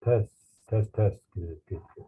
Test, test, test. Good, good, good.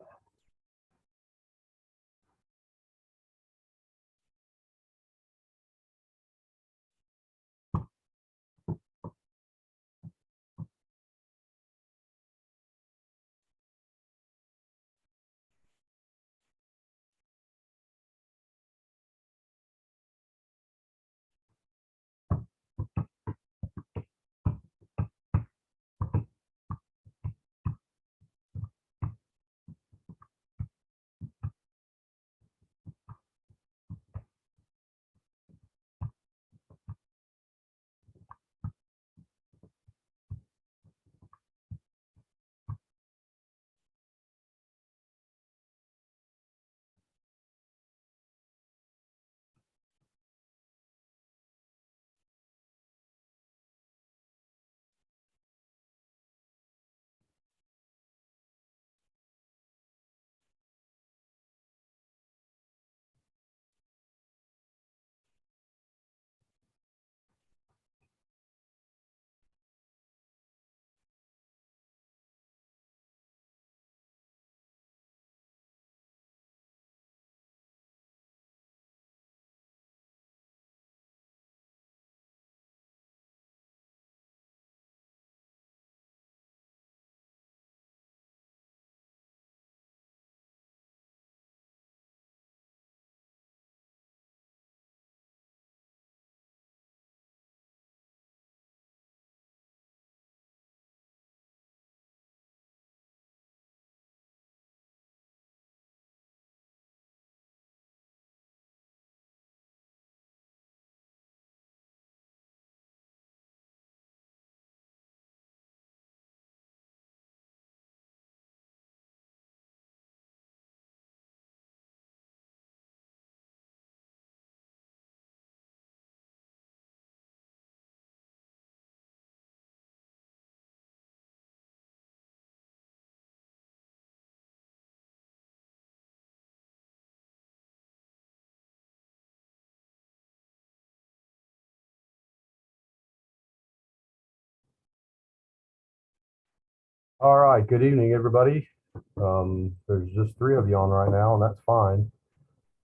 All right, good evening, everybody. There's just three of you on right now, and that's fine.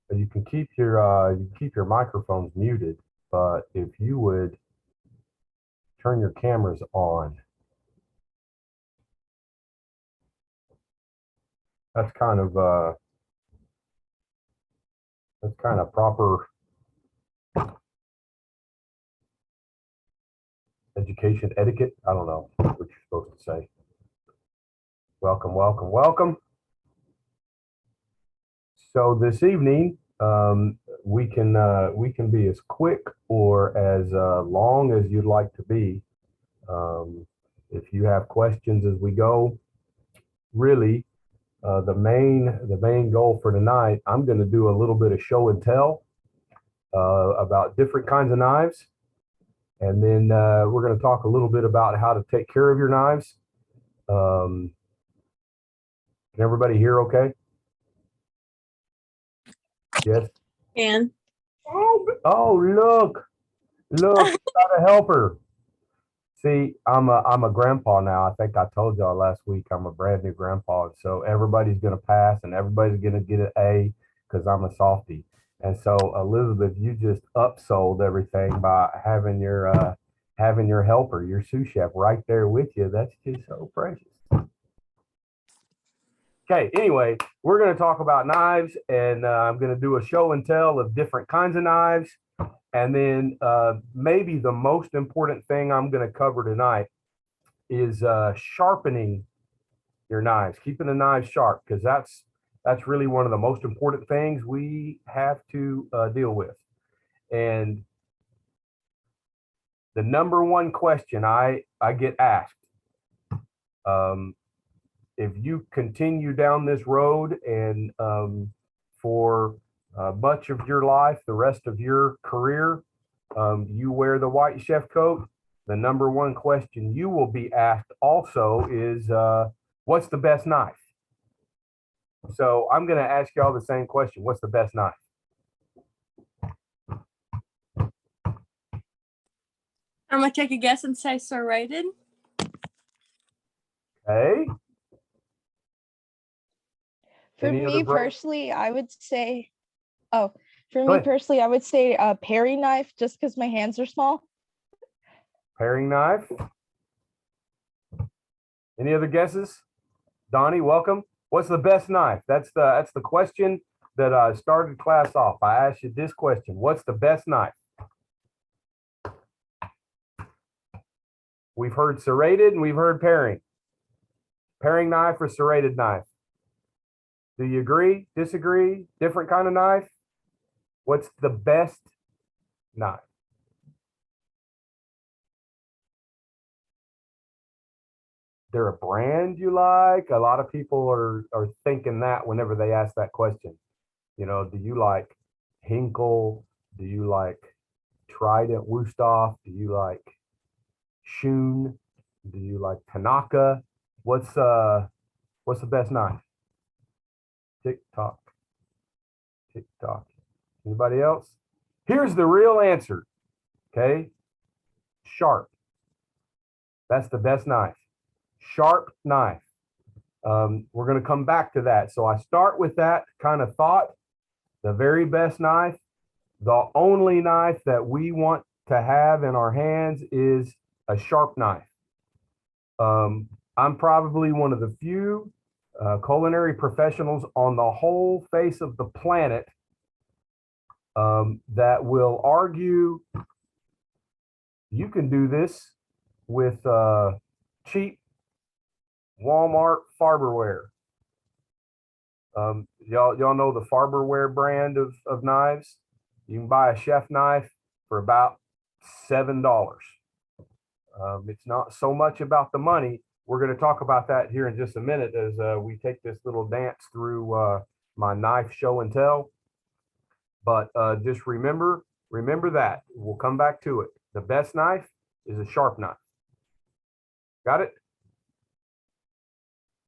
But you can keep your microphones muted, but if you would turn your cameras on, that's kind of proper education etiquette. I don't know what you're supposed to say. Welcome, welcome, welcome. So this evening, we can be as quick or as long as you'd like to be. If you have questions as we go, really, the main goal for tonight, I'm going to do a little bit of show and tell about different kinds of knives, and then we're going to talk a little bit about how to take care of your knives. Can everybody hear okay? Yes. And Oh, look, got a helper. See, I'm a grandpa now. I think I told y'all last week I'm a brand new grandpa. So everybody's gonna pass and everybody's gonna get an A because I'm a softie. And so Elizabeth, you just upsold everything by having your helper, your sous chef right there with you. That's just so precious. Okay, anyway, we're going to talk about knives, and I'm going to do a show and tell of different kinds of knives. And then maybe the most important thing I'm going to cover tonight is sharpening your knives, keeping the knives sharp, because that's really one of the most important things we have to deal with. And the number one question I get asked, if you continue down this road and for much of your life, the rest of your career, you wear the white chef coat, the number one question you will be asked also is, what's the best knife? So I'm going to ask y'all the same question. What's the best knife? I'm gonna take a guess and say serrated. Okay. For Any other me bro? personally, I would say, oh, for Go me ahead. personally, I would say a paring knife just because my hands are small. Paring knife. Any other guesses? Donnie, welcome. What's the best knife? That's the question that I started class off. I asked you this question. What's the best knife? We've heard serrated and we've heard paring. Paring knife or serrated knife? Do you agree? Disagree? Different kind of knife? What's the best knife? There a brand you like? A lot of people are thinking that whenever they ask that question. You know, do you like Hinkle? Do you like Trident Wusthof? Do you like Shun? Do you like Tanaka? What's the best knife? Tick tock. Tick tock. Anybody else? Here's the real answer. Okay. Sharp. That's the best knife. Sharp knife. We're going to come back to that. So I start with that kind of thought. The very best knife, the only knife that we want to have in our hands is a sharp knife. I'm probably one of the few culinary professionals on the whole face of the planet that will argue you can do this with cheap Walmart Farberware. Y'all know the Farberware brand of knives. You can buy a chef knife for about $7. It's not so much about the money. We're going to talk about that here in just a minute as we take this little dance through my knife show and tell. But just remember that. We'll come back to it. The best knife is a sharp knife. Got it?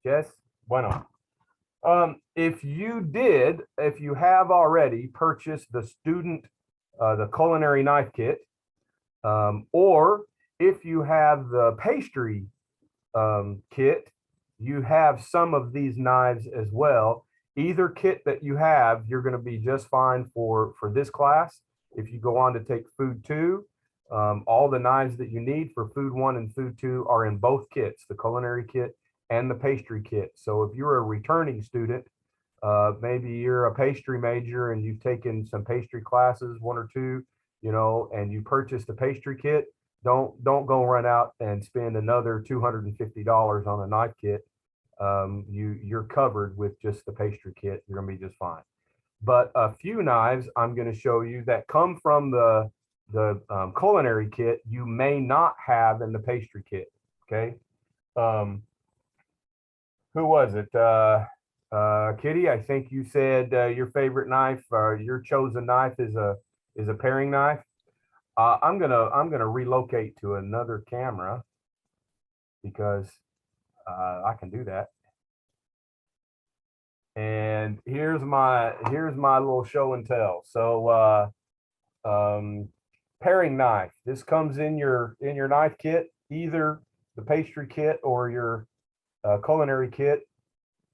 Yes? Bueno. If you have already purchased the the culinary knife kit, or if you have the pastry kit, you have some of these knives as well. Either kit that you have, you're going to be just fine for this class. If you go on to take Food 2, all the knives that you need for Food 1 and Food 2 are in both kits, the culinary kit and the pastry kit. So if you're a returning student, maybe you're a pastry major and you've taken some pastry classes, 1 or 2, you know, and you purchased the pastry kit, don't go run out and spend another $250 on a knife kit. You're covered with just the pastry kit. You're gonna be just fine. But a few knives I'm going to show you that come from the culinary kit you may not have in the pastry kit. Okay. Who was it? Kitty, I think you said your favorite knife, your chosen knife is a paring knife. I'm gonna relocate to another camera because I can do that. And here's my little show and tell. So paring knife. This comes in your knife kit, either the pastry kit or your culinary kit.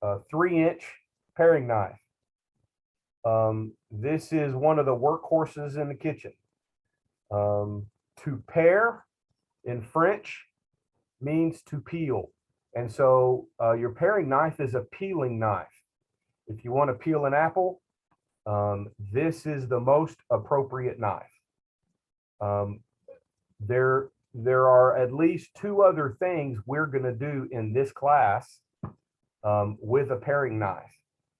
3-inch paring knife. This is one of the workhorses in the kitchen. To pare in French means to peel. And so your paring knife is a peeling knife. If you want to peel an apple, this is the most appropriate knife. There are at least 2 other things we're going to do in this class with a paring knife.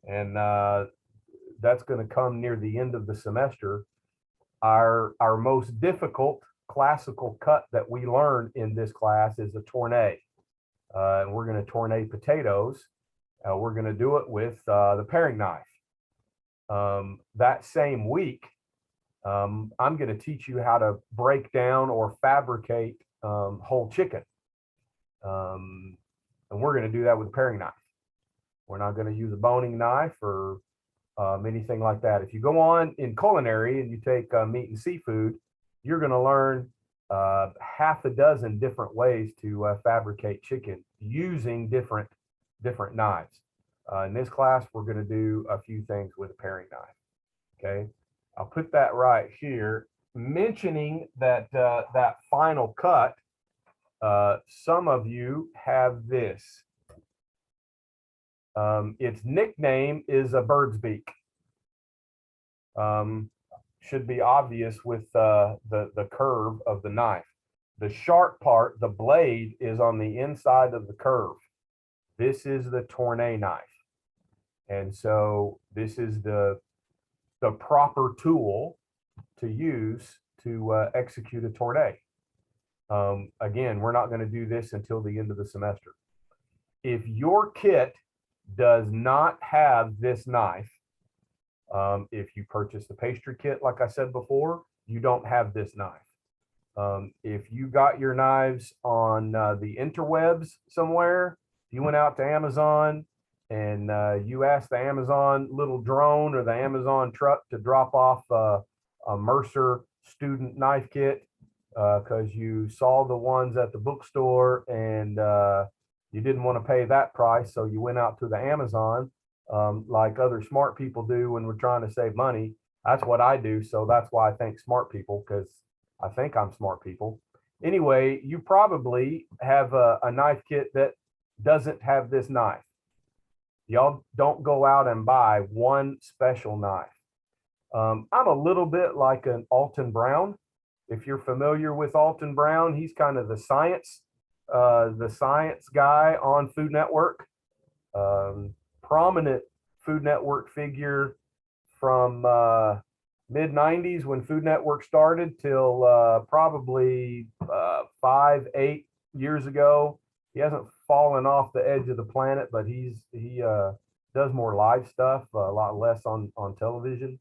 And that's going to come near the end of the semester. Our most difficult classical cut that we learn in this class is a tournée. And we're going to tournée potatoes. We're going to do it with the paring knife. That same week, I'm going to teach you how to break down or fabricate whole chicken. And we're going to do that with a paring knife. We're not going to use a boning knife or anything like that. If you go on in culinary and you take meat and seafood, you're going to learn half a dozen different ways to fabricate chicken using different knives. In this class, we're going to do a few things with a paring knife. Okay, I'll put that right here, mentioning that that final cut. Some of you have this. Its nickname is a bird's beak. Should be obvious with the curve of the knife. The sharp part, the blade, is on the inside of the curve. This is the tournay knife. And so this is the proper tool to use to execute a tournay. Again, we're not going to do this until the end of the semester. If your kit does not have this knife, if you purchase the pastry kit, like I said before, you don't have this knife. If you got your knives on the interwebs somewhere, you went out to Amazon and you asked the Amazon little drone or the Amazon truck to drop off a Mercer student knife kit because you saw the ones at the bookstore and you didn't want to pay that price, so you went out to the Amazon like other smart people do when we're trying to save money. That's what I do, so that's why I thank smart people, because I think I'm smart people. Anyway, you probably have a knife kit that doesn't have this knife. Y'all don't go out and buy one special knife. I'm a little bit like an Alton Brown. If you're familiar with Alton Brown, he's kind of the science guy on Food Network. Prominent Food Network figure from mid 90s when Food Network started till probably 5-8 years ago. He hasn't fallen off the edge of the planet, but he does more live stuff, a lot less on television.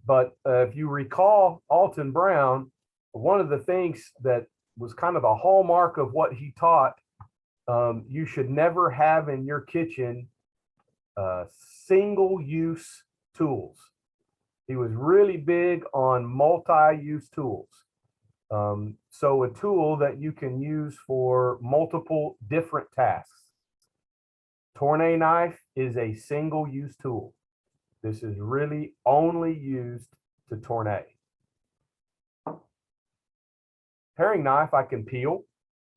But if you recall Alton Brown, one of the things that was kind of the hallmark of what he taught, you should never have in your kitchen single-use tools. He was really big on multi-use tools. So a tool that you can use for multiple different tasks. Tournay knife is a single-use tool. This is really only used to tournay. Paring knife, I can peel,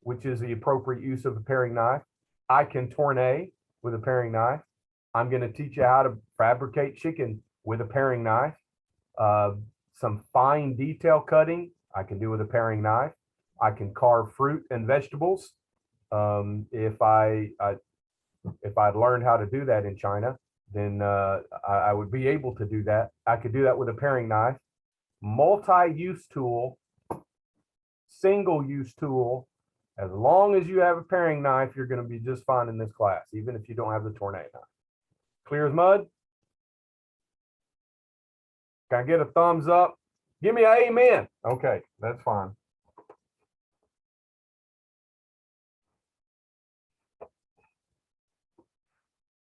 which is the appropriate use of a paring knife. I can tournay with a paring knife. I'm going to teach you how to fabricate chicken with a paring knife. Some fine detail cutting I can do with a paring knife. I can carve fruit and vegetables. If I'd learned how to do that in China, then I would be able to do that. I could do that with a paring knife. Multi-use tool, single-use tool. As long as you have a paring knife, you're going to be just fine in this class, even if you don't have the tournay knife. Clear as mud? Can I get a thumbs up? Give me an amen. Okay, that's fine.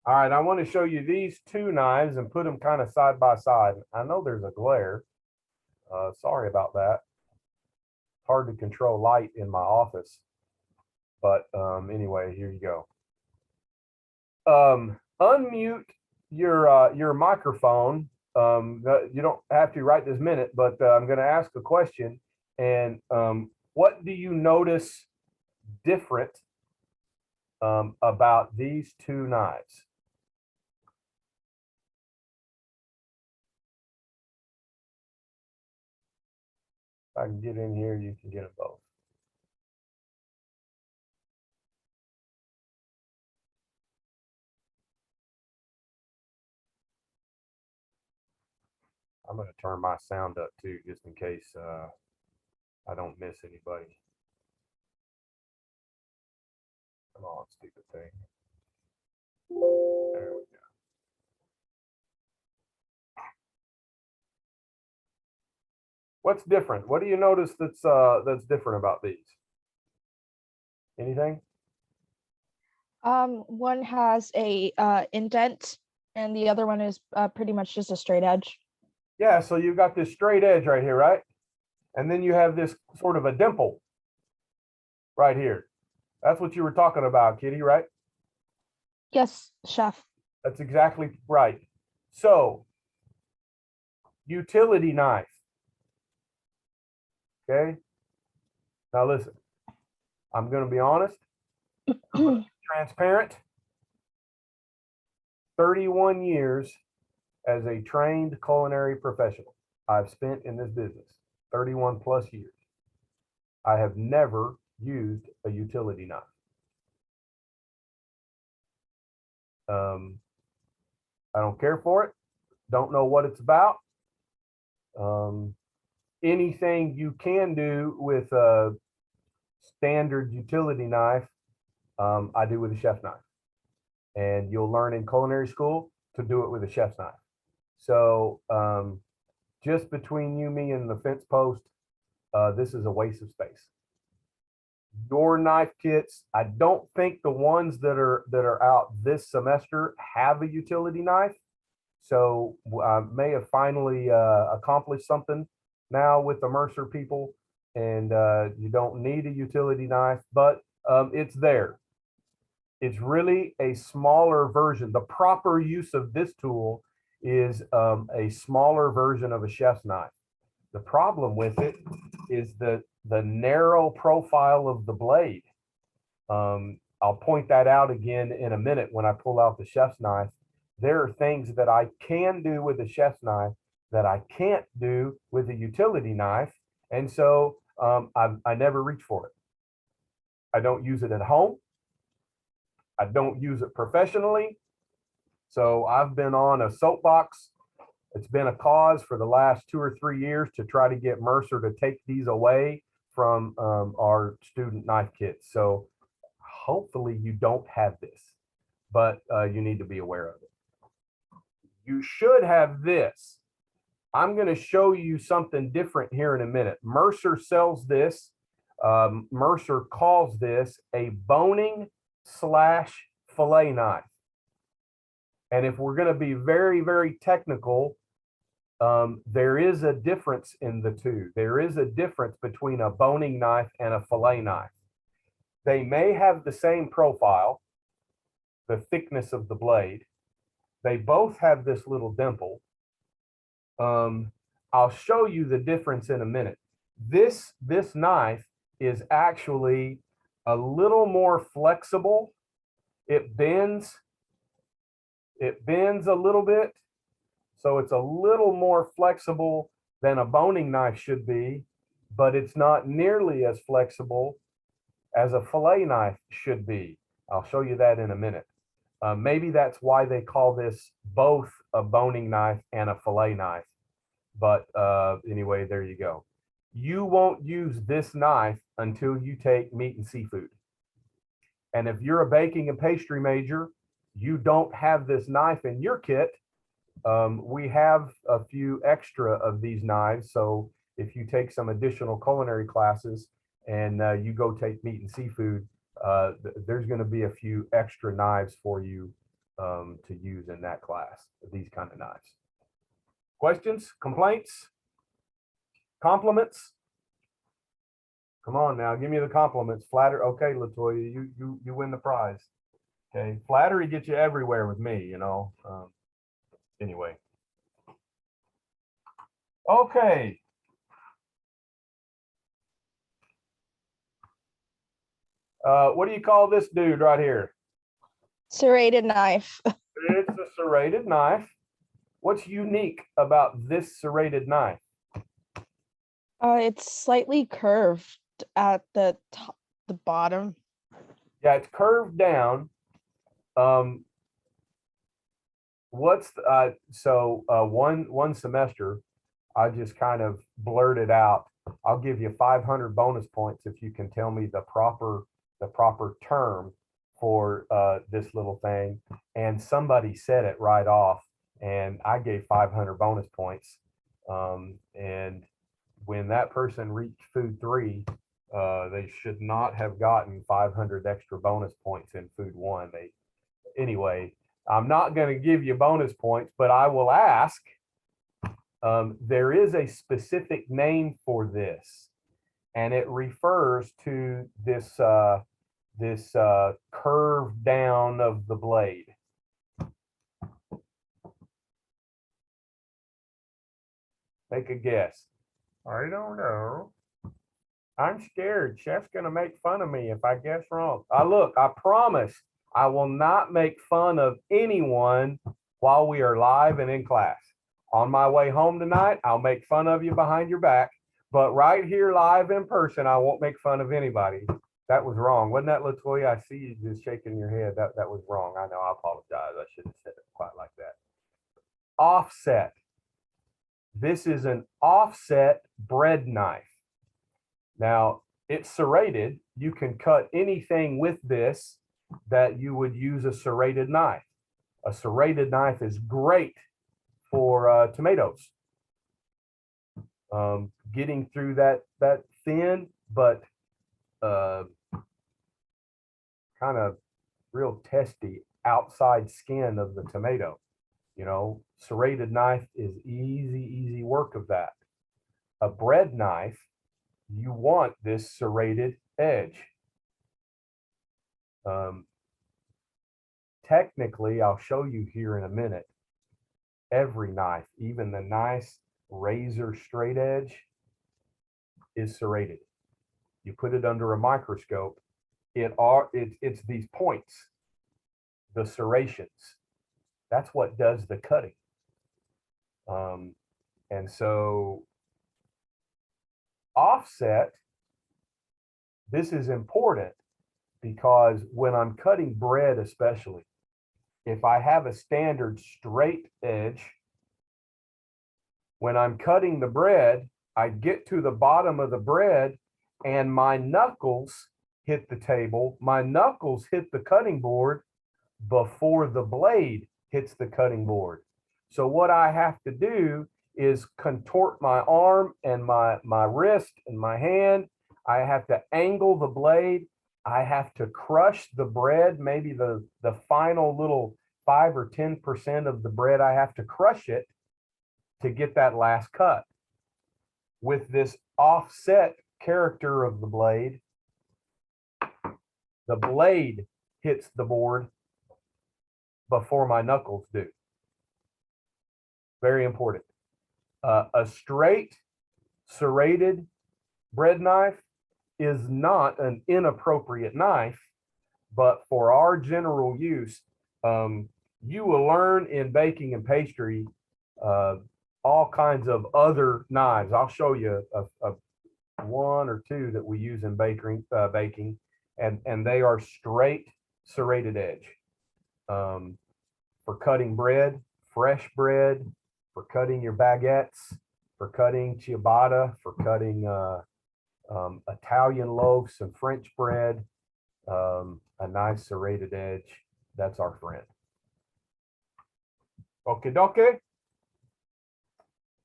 All right, I want to show you these two knives and put them kind of side by side. I know there's a glare. Sorry about that. Hard to control light in my office. But anyway, here you go. Unmute your microphone. You don't have to right this minute, but I'm going to ask a question. And what do you notice different about these two knives? If I can get in here, you can get them both. I'm going to turn my sound up too, just in case I don't miss anybody. Come on, stupid thing. There we go. What's different? What do you notice that's different about these? Anything? One has a indent and the other one is pretty much just a straight edge. Yeah, so you've got this straight edge right here, right? And then you have this sort of a dimple right here. That's what you were talking about, Kitty, right? Yes, chef. That's exactly right. So, utility knife. Okay. Now listen, I'm going to be honest, transparent. 31 years as a trained culinary professional I've spent in this business, 31 plus years. I have never used a utility knife. I don't care for it. Don't know what it's about. Anything you can do with a standard utility knife, I do with a chef's knife. And you'll learn in culinary school to do it with a chef's knife. So just between you, me, and the fence post, this is a waste of space. Your knife kits, I don't think the ones that are out this semester have a utility knife. So I may have finally accomplished something now with the Mercer people, and you don't need a utility knife, but it's there. It's really a smaller version. The proper use of this tool is a smaller version of a chef's knife. The problem with it is the narrow profile of the blade. I'll point that out again in a minute when I pull out the chef's knife. There are things that I can do with a chef's knife that I can't do with a utility knife. And so I never reach for it. I don't use it at home. I don't use it professionally. So I've been on a soapbox. It's been a cause for the last 2 or 3 years to try to get Mercer to take these away from our student knife kits. So hopefully you don't have this, but you need to be aware of it. You should have this. I'm going to show you something different here in a minute. Mercer sells this. Mercer calls this a boning / fillet knife. And if we're going to be very, very technical, there is a difference in the two. There is a difference between a boning knife and a fillet knife. They may have the same profile, the thickness of the blade. They both have this little dimple. I'll show you the difference in a minute. This knife is actually a little more flexible. It bends a little bit. So it's a little more flexible than a boning knife should be, but it's not nearly as flexible as a fillet knife should be. I'll show you that in a minute. Maybe that's why they call this both a boning knife and a fillet knife. But anyway, there you go. You won't use this knife until you take meat and seafood. And if you're a baking and pastry major, you don't have this knife in your kit. We have a few extra of these knives. So if you take some additional culinary classes and you go take meat and seafood, there's going to be a few extra knives for you to use in that class, these kind of knives. Questions, complaints, compliments? Come on now, give me the compliments. Flatter. Okay, Latoya, you win the prize. Okay, flattery gets you everywhere with me, you know. Anyway. Okay. What do you call this dude right here? Serrated knife. It's a serrated knife. What's unique about this serrated knife? It's slightly curved at the top, the bottom. Yeah, it's curved down. One semester, I just kind of blurted out, I'll give you 500 bonus points if you can tell me the proper term for this little thing. And somebody said it right off, and I gave 500 bonus points. And when that person reached food 3, they should not have gotten 500 extra bonus points in food 1. Anyway, I'm not going to give you bonus points, but I will ask. There is a specific name for this, and it refers to this curve down of the blade. Take a guess. I don't know. I'm scared. Chef's gonna make fun of me if I guess wrong. Look, I promise I will not make fun of anyone while we are live and in class. On my way home tonight, I'll make fun of you behind your back, but right here live in person, I won't make fun of anybody. That was wrong. Wasn't that, Latoya? I see you just shaking your head. That was wrong. I know. I apologize. I shouldn't have said it quite like that. Offset. This is an offset bread knife. Now, it's serrated. You can cut anything with this that you would use a serrated knife. A serrated knife is great for tomatoes. Getting through that thin but kind of real testy outside skin of the tomato. You know, serrated knife is easy work of that. A bread knife, you want this serrated edge. Technically, I'll show you here in a minute, every knife, even the nice razor straight edge, is serrated. You put it under a microscope, it's these points, the serrations. That's what does the cutting. And so offset, this is important because when I'm cutting bread, especially, if I have a standard straight edge, when I'm cutting the bread, I get to the bottom of the bread and my knuckles hit the table, my knuckles hit the cutting board before the blade hits the cutting board. So what I have to do is contort my arm and my wrist and my hand. I have to angle the blade. I have to crush the bread, maybe the final little 5 or 10% of the bread, I have to crush it to get that last cut. With this offset character of the blade hits the board before my knuckles do. Very important. A straight serrated bread knife is not an inappropriate knife, but for our general use, you will learn in baking and pastry all kinds of other knives. I'll show you a one or two that we use in baking, and they are straight serrated edge for cutting bread, fresh bread, for cutting your baguettes, for cutting ciabatta, for cutting Italian loaves and French bread. A nice serrated edge, that's our friend. Okay, dokie.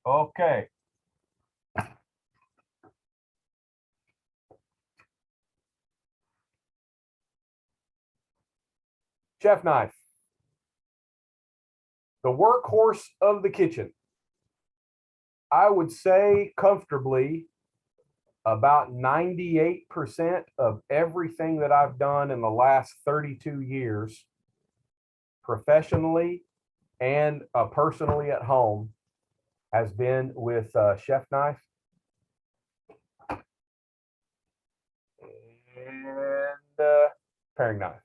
Okay. Chef knife, the workhorse of the kitchen. I would say comfortably about 98% of everything that I've done in the last 32 years, professionally and personally at home, has been with chef knife and paring knife.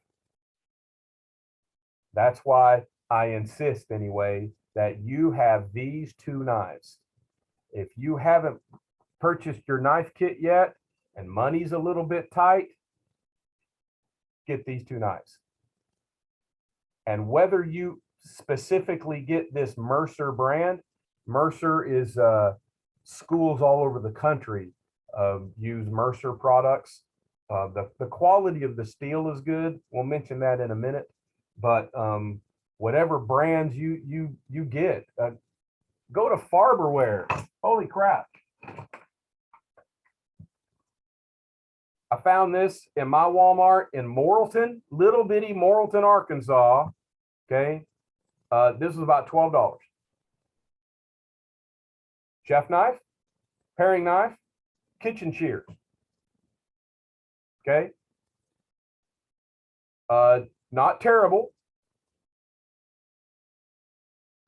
That's why I insist anyway that you have these two knives. If you haven't purchased your knife kit yet and money's a little bit tight, get these two knives. And whether you specifically get this Mercer brand, Mercer is schools all over the country use Mercer products. The quality of the steel is good. We'll mention that in a minute. But whatever brands you get, go to Farberware. Holy crap. I found this in my Walmart in Morrilton, little bitty Morrilton, Arkansas. Okay. This is about $12. Chef knife, paring knife, kitchen shears. Okay. Not terrible.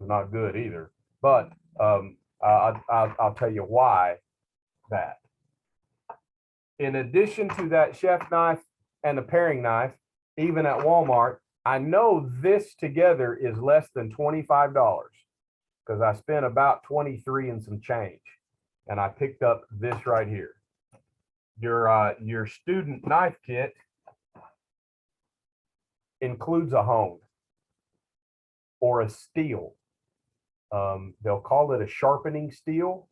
Not good either. But I'll tell you why that. In addition to that chef knife and the paring knife, even at Walmart, I know this together is less than $25 because I spent about 23 and some change. And I picked up this right here. Your student knife kit includes a hone or a steel. They'll call it a sharpening steel.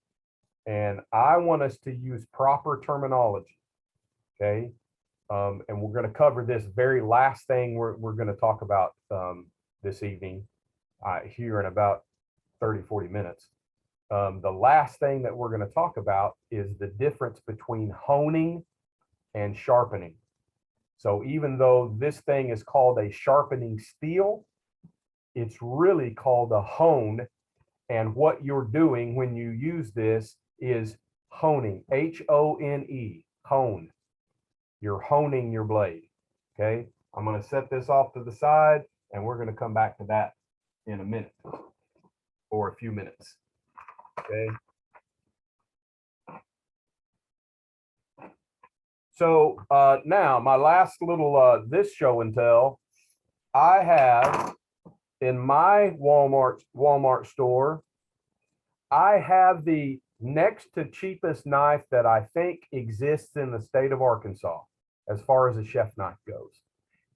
And I want us to use proper terminology, okay? And we're going to cover this very last thing we're going to talk about this evening here in about 30, 40 minutes. The last thing that we're going to talk about is the difference between honing and sharpening. So even though this thing is called a sharpening steel, it's really called a hone. And what you're doing when you use this is honing, H-O-N-E, hone. You're honing your blade, okay? I'm going to set this off to the side, and we're going to come back to that in a minute or a few minutes, okay? So now my last little, this show and tell, I have in my Walmart store, I have the next to cheapest knife that I think exists in the state of Arkansas as far as a chef knife goes.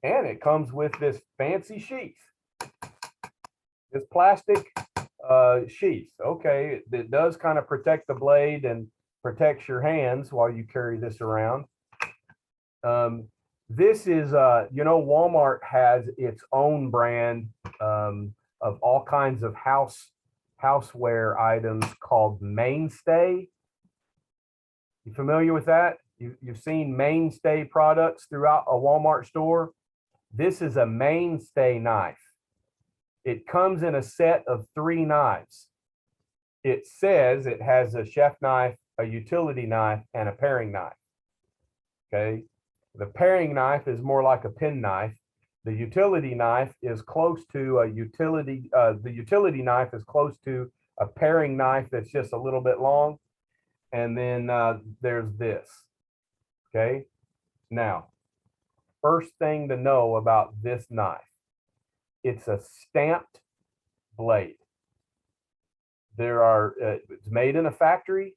And it comes with this fancy sheath, this plastic sheath. Okay, it does kind of protect the blade and protects your hands while you carry this around. This is, you know, Walmart has its own brand of all kinds of houseware items called Mainstay. You familiar with that? You've seen Mainstay products throughout a Walmart store. This is a Mainstay knife. It comes in a set of 3 knives. It says it has a chef knife, a utility knife, and a paring knife. Okay. The paring knife is more like a pen knife. The utility knife is close to a utility. The utility knife is close to a paring knife that's just a little bit long. And then there's this. Okay. Now, first thing to know about this knife, it's a stamped blade. It's made in a factory.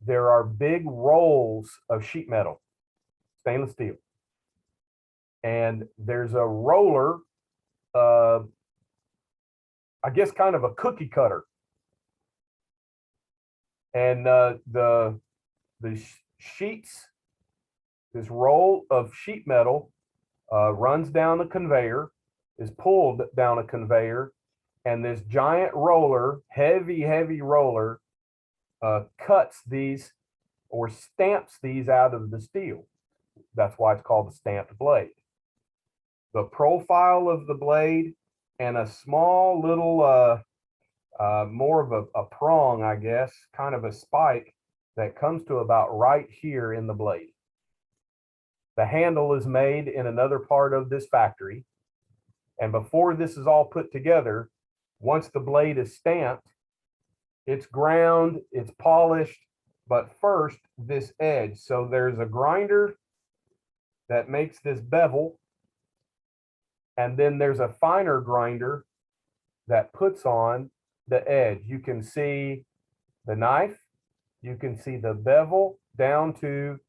There are big rolls of sheet metal, stainless steel. And there's a roller, I guess kind of a cookie cutter. And the sheets, this roll of sheet metal runs down a conveyor, is pulled down a conveyor, and this giant roller, heavy roller, cuts these or stamps these out of the steel. That's why it's called the stamped blade. The profile of the blade and a small little, more of a prong, I guess, kind of a spike that comes to about right here in the blade. The handle is made in another part of this factory. And before this is all put together, once the blade is stamped, it's ground, it's polished, but first this edge. So there's a grinder that makes this bevel, and then there's a finer grinder that puts on the edge. You can see the knife, you can see the bevel down to,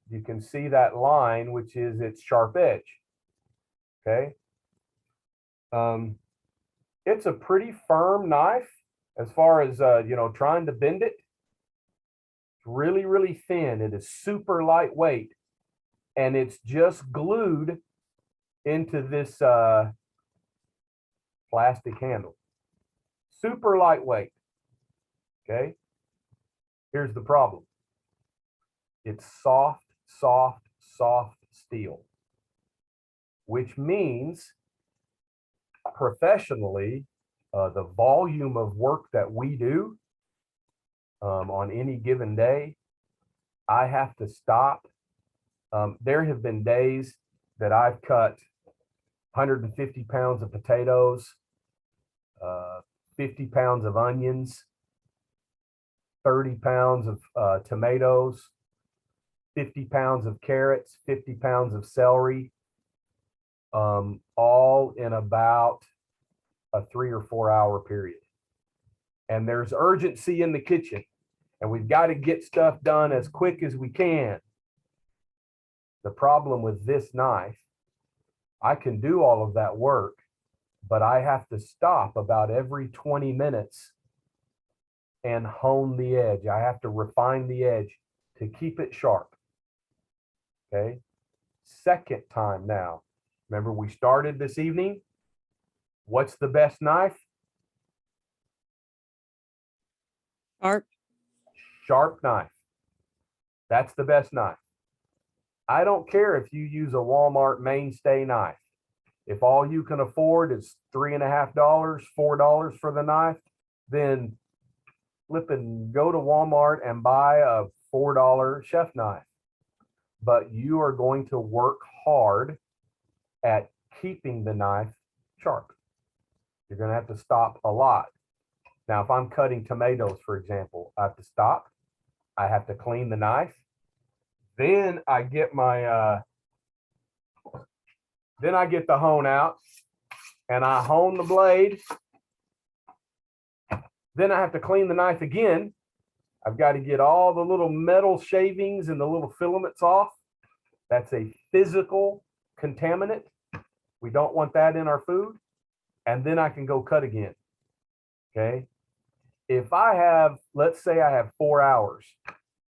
you can see that line, which is its sharp edge. Okay. It's a pretty firm knife as far as, you know, trying to bend it. It's really thin. It is super lightweight, and it's just glued into this plastic handle. Super lightweight. Okay. Here's the problem. It's soft steel, which means professionally, the volume of work that we do on any given day, I have to stop. There have been days that I've cut 150 pounds of potatoes, 50 pounds of onions, 30 pounds of tomatoes, 50 pounds of carrots, 50 pounds of celery, all in about a 3 or 4 hour period. And there's urgency in the kitchen, and we've got to get stuff done as quick as we can. The problem with this knife, I can do all of that work, but I have to stop about every 20 minutes and hone the edge. I have to refine the edge to keep it sharp. Okay. Second time now. Remember, we started this evening. What's the best knife? Sharp. Sharp knife. That's the best knife. I don't care if you use a Walmart Mainstay knife. If all you can afford is $3.50, $4 for the knife, then flip and go to Walmart and buy a $4 chef knife. But you are going to work hard at keeping the knife sharp. You're going to have to stop a lot. Now, if I'm cutting tomatoes, for example, I have to stop. I have to clean the knife. Then I get my, then I get the hone out and I hone the blade. Then I have to clean the knife again. I've got to get all the little metal shavings and the little filaments off. That's a physical contaminant. We don't want that in our food. And then I can go cut again. Okay. If I have, let's say I have 4 hours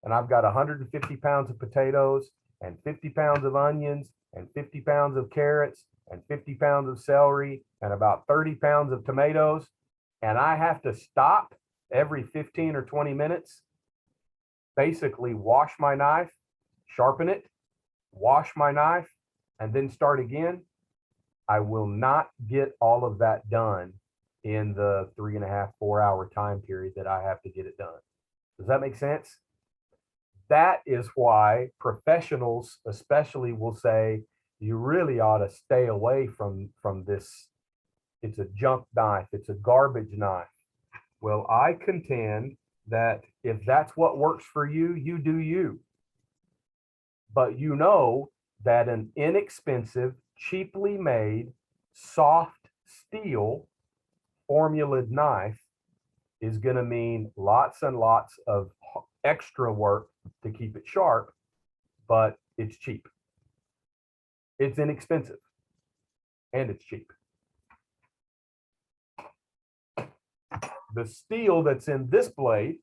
and I've got 150 pounds of potatoes and 50 pounds of onions and 50 pounds of carrots and 50 pounds of celery and about 30 pounds of tomatoes, and I have to stop every 15 or 20 minutes, basically wash my knife, sharpen it, wash my knife, and then start again, I will not get all of that done in the 3.5, 4 hour time period that I have to get it done. Does that make sense? That is why professionals especially will say, you really ought to stay away from this. It's a junk knife. It's a garbage knife. Well, I contend that if that's what works for you, you do you. But you know that an inexpensive, cheaply made, soft steel formulated knife is going to mean lots and lots of extra work to keep it sharp, but it's cheap. It's inexpensive and it's cheap. The steel that's in this blade,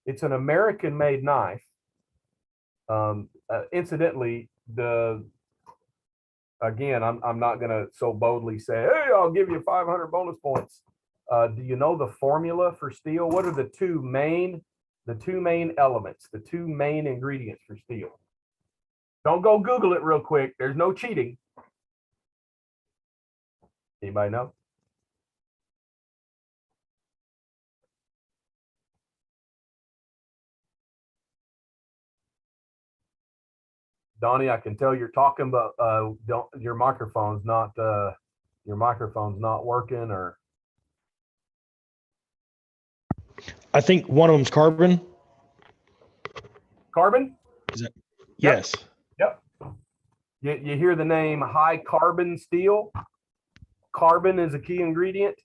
it's an American made knife. Incidentally, again, I'm not going to so boldly say, hey, I'll give you 500 bonus points. Do you know the formula for steel? What are the two main elements, the two main ingredients for steel? Don't go Google it real quick. There's no cheating. Anybody know? Donnie, I can tell you're talking, but your microphone's not working, or I think one of them's carbon. carbon? Is that? Yep. Yes. Yep. You hear the name high carbon steel? Carbon is a key ingredient.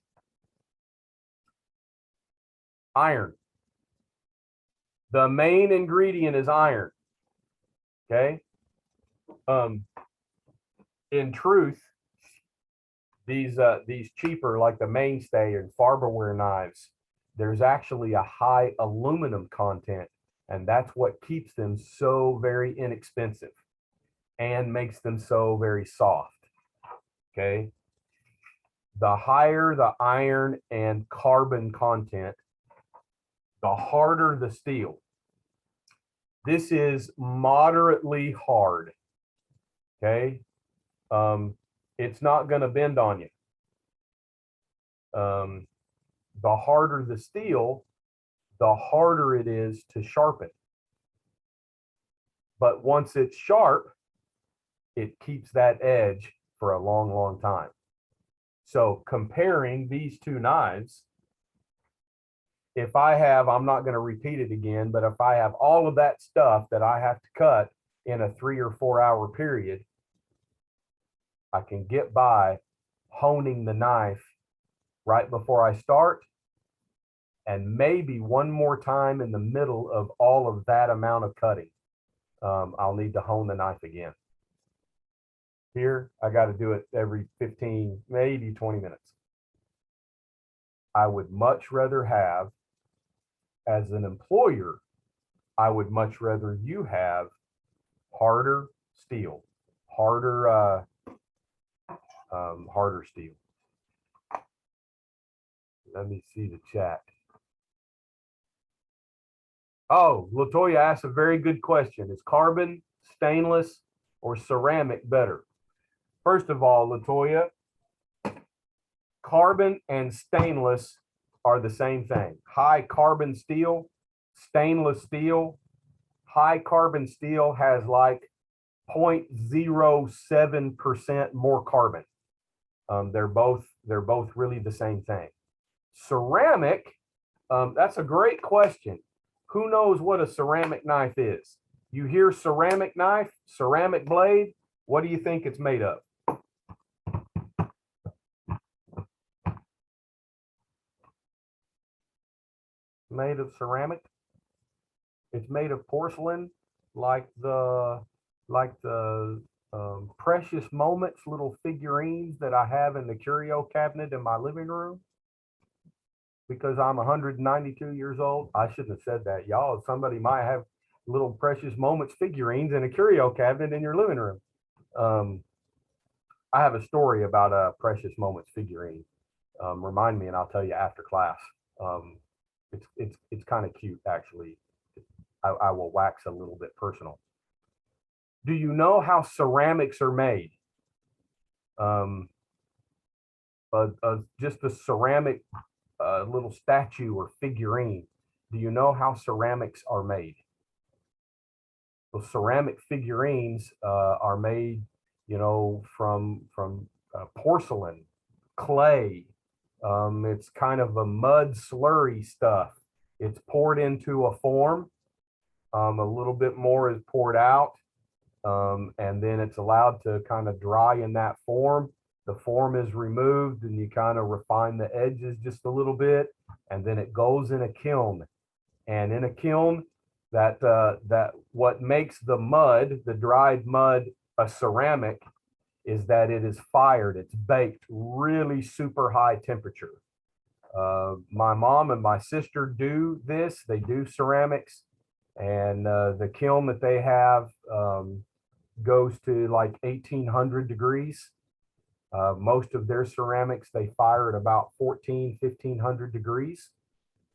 Iron. The main ingredient is iron. Okay. In truth, these cheaper, like the Mainstay and Farberware knives, there's actually a high aluminum content, and that's what keeps them so very inexpensive and makes them so very soft. Okay. The higher the iron and carbon content, the harder the steel. This is moderately hard. Okay. It's not going to bend on you. The harder the steel, the harder it is to sharpen. But once it's sharp, it keeps that edge for a long, long time. So comparing these two knives, if I have, I'm not going to repeat it again, but if I have all of that stuff that I have to cut in a 3 or 4 hour period, I can get by honing the knife right before I start, and maybe one more time in the middle of all of that amount of cutting. I'll need to hone the knife again. Here, I got to do it every 15, maybe 20 minutes. I would much rather have, as an employer, I would much rather you have harder steel, harder steel. Let me see the chat. Oh, Latoya asked a very good question. Is carbon, stainless, or ceramic better? First of all, Latoya, carbon and stainless are the same thing. High carbon steel, stainless steel. High carbon steel has like 0.07% more carbon. They're both really the same thing. Ceramic, that's a great question. Who knows what a ceramic knife is? You hear ceramic knife, ceramic blade, what do you think it's made of? Made of ceramic. It's made of porcelain, like the Precious Moments little figurines that I have in the curio cabinet in my living room. Because I'm 192 years old, I shouldn't have said that, y'all. Somebody might have little Precious Moments figurines in a curio cabinet in your living room. I have a story about a Precious Moments figurine. Remind me, and I'll tell you after class. It's kind of cute, actually. I will wax a little bit personal. Do you know how ceramics are made? Just a ceramic little statue or figurine. Do you know how ceramics are made? So ceramic figurines are made, you know, from porcelain, clay. It's kind of a mud slurry stuff. It's poured into a form. A little bit more is poured out, and then it's allowed to kind of dry in that form. The form is removed, and you kind of refine the edges just a little bit, and then it goes in a kiln. And in a kiln, that what makes the mud, the dried mud, a ceramic, is that it is fired. It's baked really super high temperature. My mom and my sister do this. They do ceramics, and the kiln that they have goes to like 1800 degrees. Most of their ceramics, they fire at about 1500 degrees.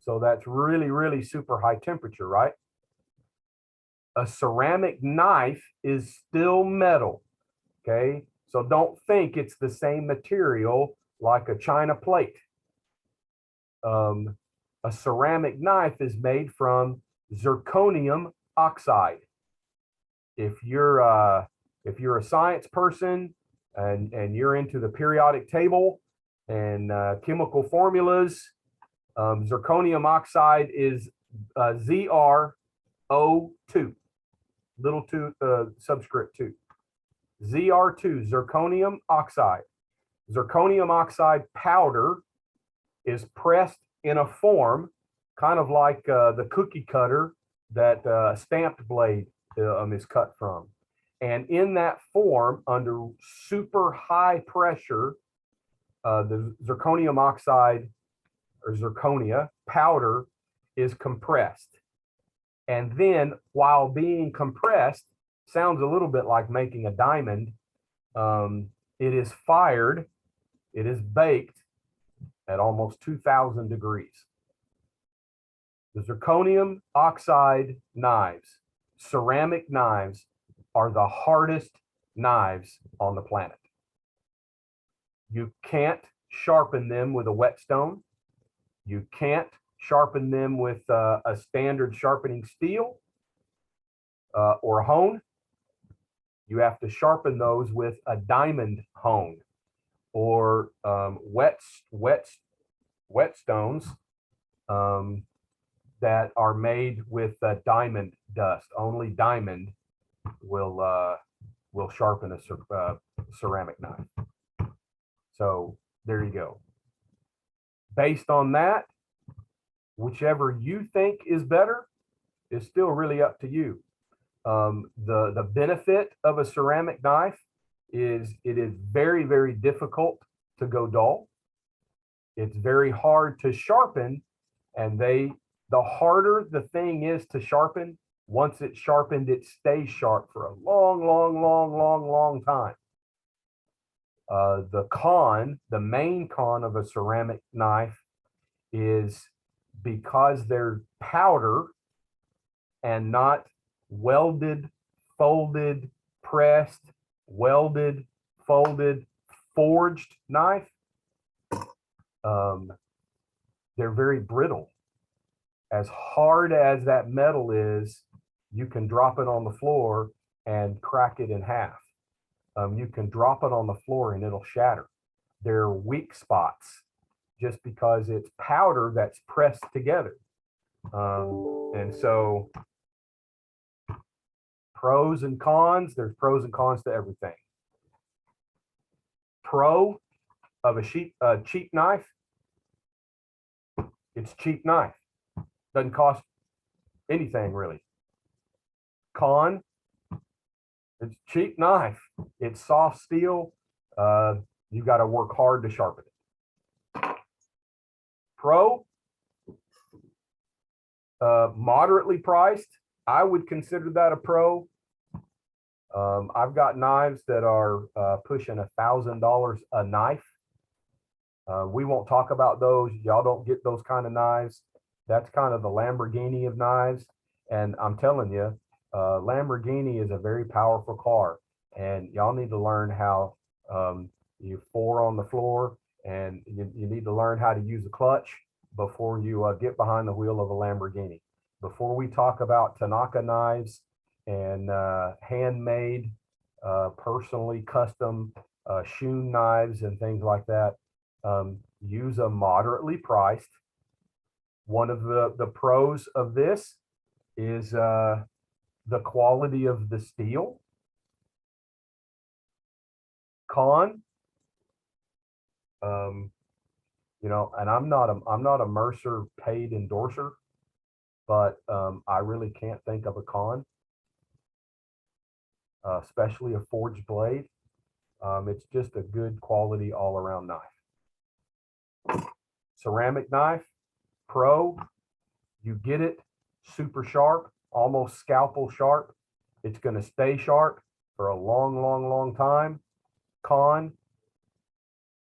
So that's really, really super high temperature, right? A ceramic knife is still metal, okay? So don't think it's the same material like a china plate. A ceramic knife is made from zirconium oxide. If you're a science person and you're into the periodic table and chemical formulas, zirconium oxide is ZrO2, little two subscript 2. ZR2, zirconium oxide. Zirconium oxide powder is pressed in a form kind of like the cookie cutter that stamped blade is cut from. And in that form, under super high pressure, the zirconium oxide or zirconia powder is compressed. And then while being compressed, sounds a little bit like making a diamond, it is fired, it is baked at almost 2000 degrees. The zirconium oxide knives, ceramic knives, are the hardest knives on the planet. You can't sharpen them with a whetstone. You can't sharpen them with a standard sharpening steel or hone. You have to sharpen those with a diamond hone or whetstones. that are made with diamond dust. Only diamond will sharpen a ceramic knife. So there you go. Based on that, whichever you think is better is still really up to you. The benefit of a ceramic knife is it is very, very difficult to go dull. It's very hard to sharpen, and the harder the thing is to sharpen, once it's sharpened, it stays sharp for a long, long, long, long, long time. The main con of a ceramic knife is because they're powder and not welded, folded, pressed, welded, folded, forged knife. They're very brittle. As hard as that metal is, you can drop it on the floor and crack it in half. You can drop it on the floor and it'll shatter. There are weak spots just because it's powder that's pressed together. And so pros and cons, there's pros and cons to everything. Pro of a cheap knife, it's cheap knife. Doesn't cost anything really. Con, it's cheap knife. It's soft steel. You got to work hard to sharpen it. Pro, moderately priced. I would consider that a pro. I've got knives that are pushing $1,000 a knife. We won't talk about those. Y'all don't get those kind of knives. That's kind of the Lamborghini of knives. And I'm telling you, Lamborghini is a very powerful car. And y'all need to learn how you four on the floor, and you need to learn how to use a clutch before you get behind the wheel of a Lamborghini. Before we talk about Tanaka knives and handmade, personally custom Shun knives and things like that, use a moderately priced. One of the pros of this is the quality of the steel. Con, you know, and I'm not a Mercer paid endorser, but I really can't think of a con, especially a forged blade. It's just a good quality all around knife. Ceramic knife, pro, you get it super sharp, almost scalpel sharp. It's going to stay sharp for a long, long, long time. Con,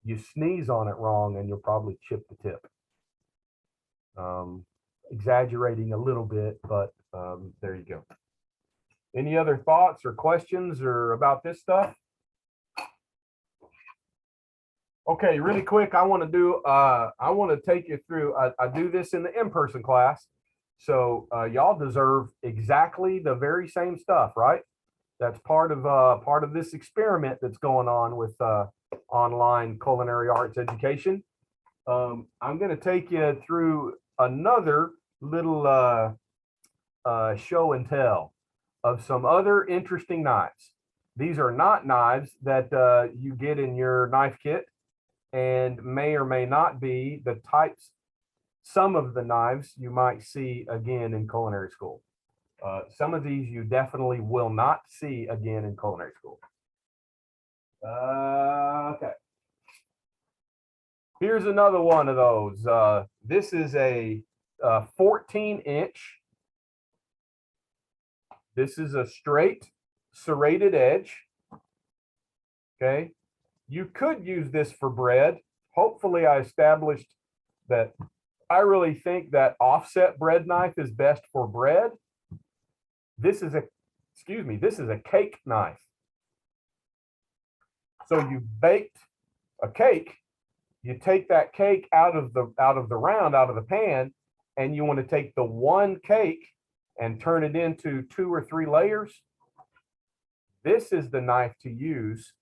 you sneeze on it wrong and you'll probably chip the tip. Exaggerating a little bit, but there you go. Any other thoughts or questions or about this stuff? Okay, really quick, I want to take you through, I do this in the in-person class. So y'all deserve exactly the very same stuff, right? That's part of this experiment that's going on with online culinary arts education. I'm going to take you through another little show and tell of some other interesting knives. These are not knives that you get in your knife kit, and may or may not be the types, some of the knives you might see again in culinary school. Some of these you definitely will not see again in culinary school. Okay. Here's another one of those. This is a 14-inch. This is a straight serrated edge. Okay. You could use this for bread. Hopefully I established that I really think that offset bread knife is best for bread. This is a cake knife. So you baked a cake, you take that cake out of the pan, and you want to take the one cake and turn it into 2 or 3 layers. This is the knife to use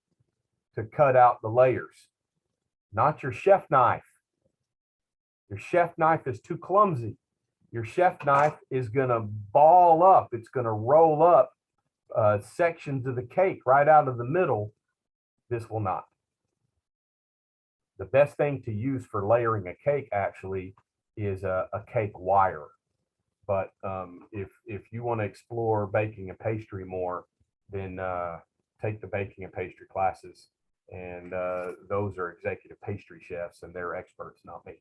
to cut out the layers, not your chef knife. Your chef knife is too clumsy. Your chef knife is going to ball up. It's going to roll up sections of the cake right out of the middle. This will not. The best thing to use for layering a cake actually is a cake wire. But if you want to explore baking and pastry more, then take the baking and pastry classes. And those are executive pastry chefs, and they're experts, not me.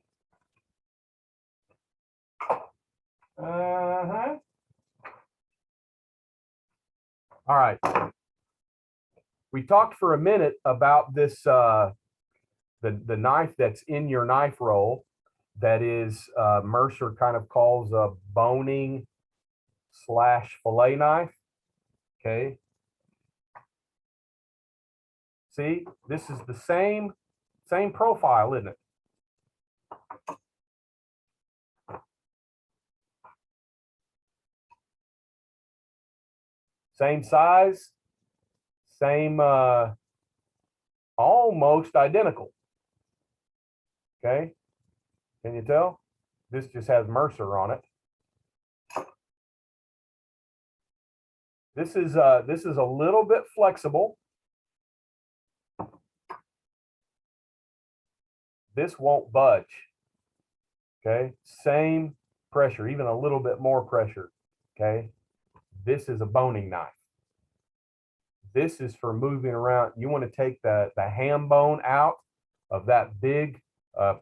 Uh-huh. All right. We talked for a minute about this, the knife that's in your knife roll that is Mercer kind of calls a boning / fillet knife. Okay. See, this is the same profile, isn't it? Same size, same, almost identical. Okay, can you tell? This just has Mercer on it. This is a little bit flexible. This won't budge. Okay, same pressure, even a little bit more pressure. Okay, this is a boning knife. This is for moving around. You want to take the ham bone out of that big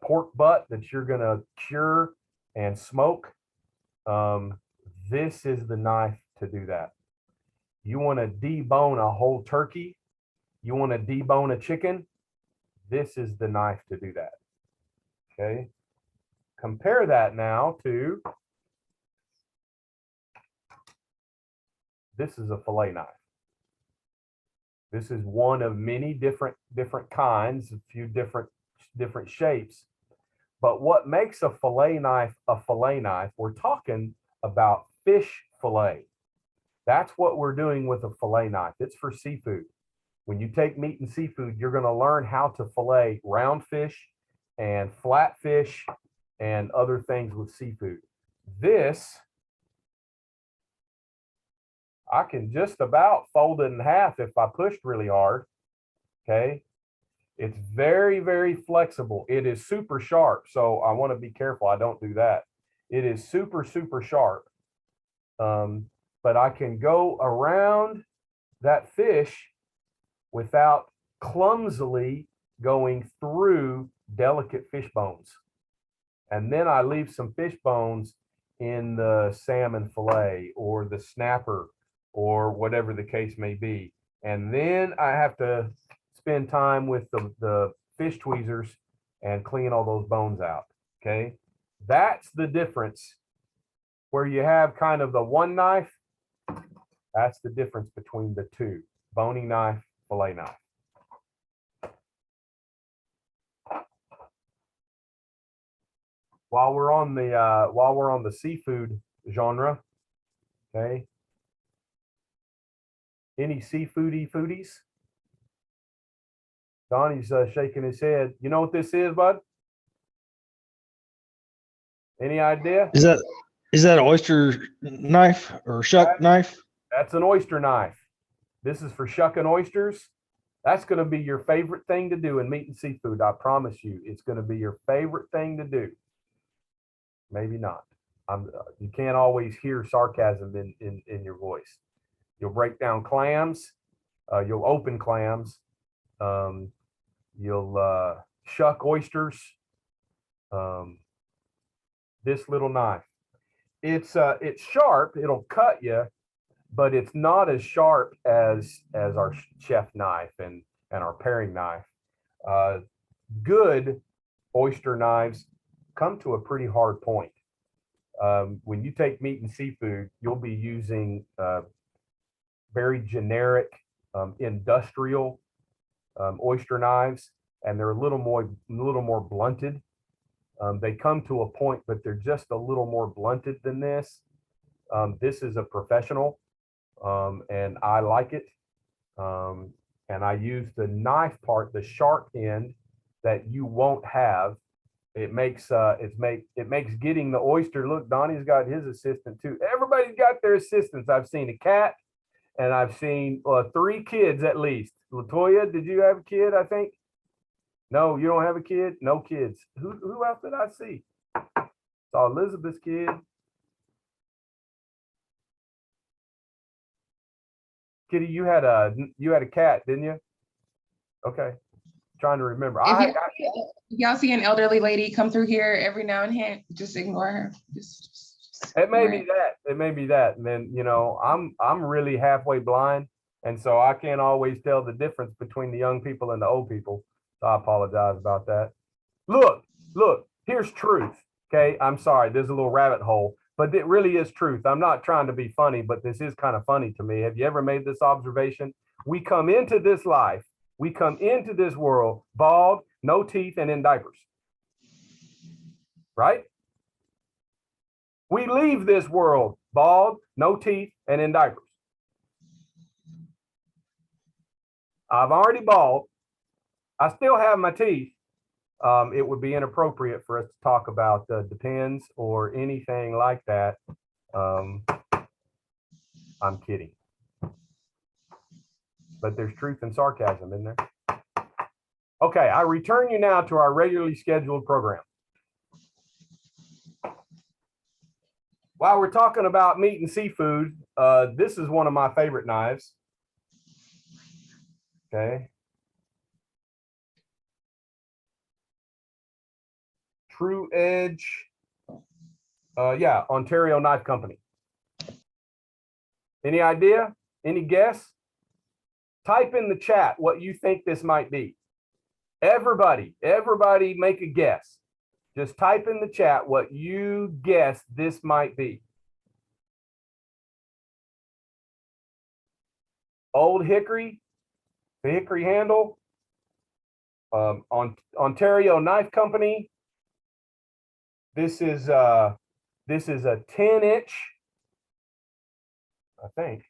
pork butt that you're going to cure and smoke. This is the knife to do that. You want to debone a whole turkey. You want to debone a chicken. This is the knife to do that. Okay. Compare that now to this is a fillet knife. This is one of many different kinds, a few different shapes. But what makes a fillet knife, we're talking about fish fillet. That's what we're doing with a fillet knife. It's for seafood. When you take meat and seafood, you're going to learn how to fillet round fish and flat fish and other things with seafood. This, I can just about fold it in half if I pushed really hard. Okay. It's very, very flexible. It is super sharp. So I want to be careful I don't do that. It is super, super sharp. But I can go around that fish without clumsily going through delicate fish bones. And then I leave some fish bones in the salmon fillet or the snapper or whatever the case may be. And then I have to spend time with the fish tweezers and clean all those bones out. Okay. That's the difference where you have kind of the one knife. That's the difference between the two: boning knife, fillet knife. While we're on the seafood genre, okay. Any seafoody foodies? Donnie's shaking his head. You know what this is, bud? Any idea? Is that an oyster knife or shuck knife? That's an oyster knife. This is for shucking oysters. That's going to be your favorite thing to do in meat and seafood. I promise you, it's going to be your favorite thing to do. Maybe not. You can't always hear sarcasm in your voice. You'll break down clams. You'll open clams. You'll shuck oysters. This little knife. It's sharp. It'll cut you, but it's not as sharp as our chef knife and our paring knife. Good oyster knives come to a pretty hard point. When you take meat and seafood, you'll be using very generic industrial oyster knives, and they're a little more blunted. They come to a point, but they're just a little more blunted than this. This is a professional, and I like it. And I use the knife part, the sharp end that you won't have It makes it makes getting the oyster. Look, Donnie's got his assistant too. Everybody's got their assistants. I've seen a cat, and I've seen 3 kids at least. Latoya, did you have a kid? I think. No, you don't have a kid. No kids. Who else did I see? Saw Elizabeth's kid. Kitty, you had a cat, didn't you? Okay, trying to remember. If y'all see an elderly lady come through here every now and then, just ignore her. Just it may ignore be that. It may be that. And then, you know, I'm really halfway blind, and so I can't always tell the difference between the young people and the old people. So I apologize about that. Look, here's truth. Okay, I'm sorry. There's a little rabbit hole, but it really is truth. I'm not trying to be funny, but this is kind of funny to me. Have you ever made this observation? We come into this life, we come into this world bald, no teeth, and in diapers. Right? We leave this world bald, no teeth, and in diapers. I'm already bald. I still have my teeth. It would be inappropriate for us to talk about depends or anything like that. I'm kidding. But there's truth and sarcasm in there. Okay, I return you now to our regularly scheduled program. While we're talking about meat and seafood, this is one of my favorite knives. Okay. True Edge, yeah, Ontario Knife Company. Any idea? Any guess? Type in the chat what you think this might be. Everybody make a guess. Just type in the chat what you guess this might be. Old hickory, the hickory handle, Ontario Knife Company. This is a 10-inch, I think.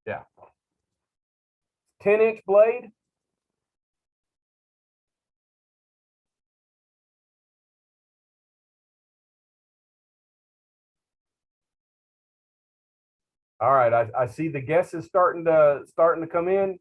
Yeah. 10-inch blade. All right, I see the guesses starting to come in.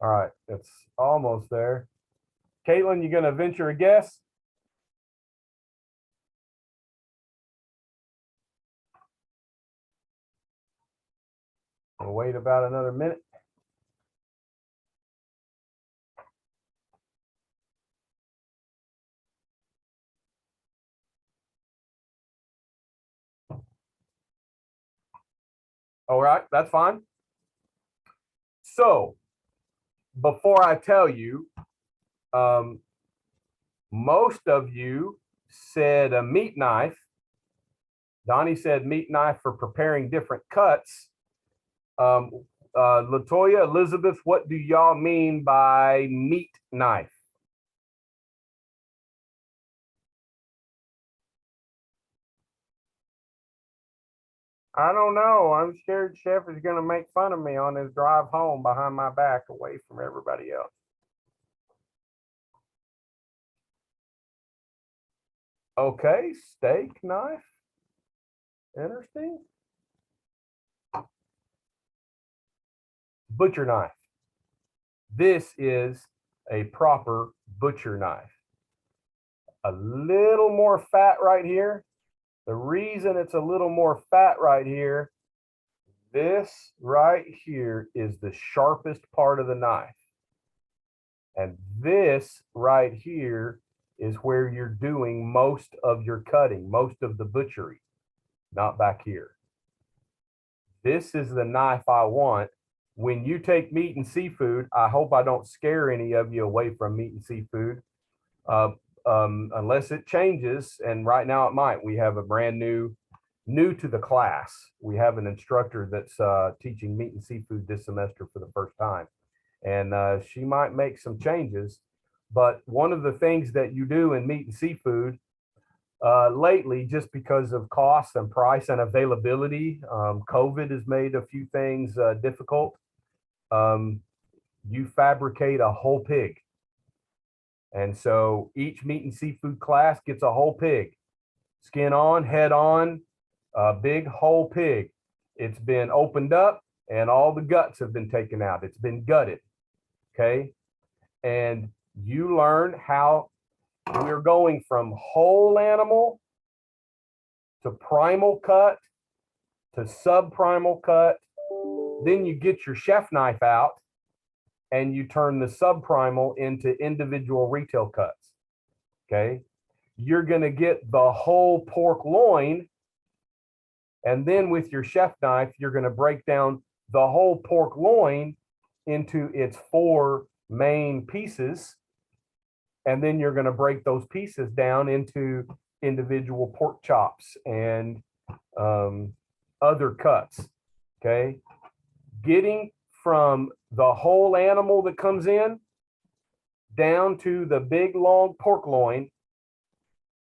All right, it's almost there. Caitlin, you gonna venture a guess? We'll wait about another minute. All right, that's fine. So before I tell you, most of you said a meat knife. Donnie said meat knife for preparing different cuts. Latoya, Elizabeth, what do y'all mean by meat knife? I don't know. I'm scared Chef is going to make fun of me on his drive home behind my back away from everybody else. Okay, steak knife. Interesting. Butcher knife. This is a proper butcher knife. A little more fat right here. The reason it's a little more fat right here, this right here is the sharpest part of the knife. And this right here is where you're doing most of your cutting, most of the butchery, not back here. This is the knife I want. When you take meat and seafood, I hope I don't scare any of you away from meat and seafood. Unless it changes, and right now it might. We have a brand new to the class. We have an instructor that's teaching meat and seafood this semester for the first time, and she might make some changes. But one of the things that you do in meat and seafood lately, just because of cost and price and availability, COVID has made a few things difficult. You fabricate a whole pig. And so each meat and seafood class gets a whole pig, skin on, head on, a big whole pig. It's been opened up and all the guts have been taken out. It's been gutted. Okay. And you learn how we're going from whole animal to primal cut to subprimal cut. Then you get your chef knife out and you turn the subprimal into individual retail cuts. Okay. You're going to get the whole pork loin. And then with your chef knife, you're going to break down the whole pork loin into its 4 main pieces. And then you're going to break those pieces down into individual pork chops and other cuts. Okay. Getting from the whole animal that comes in down to the big long pork loin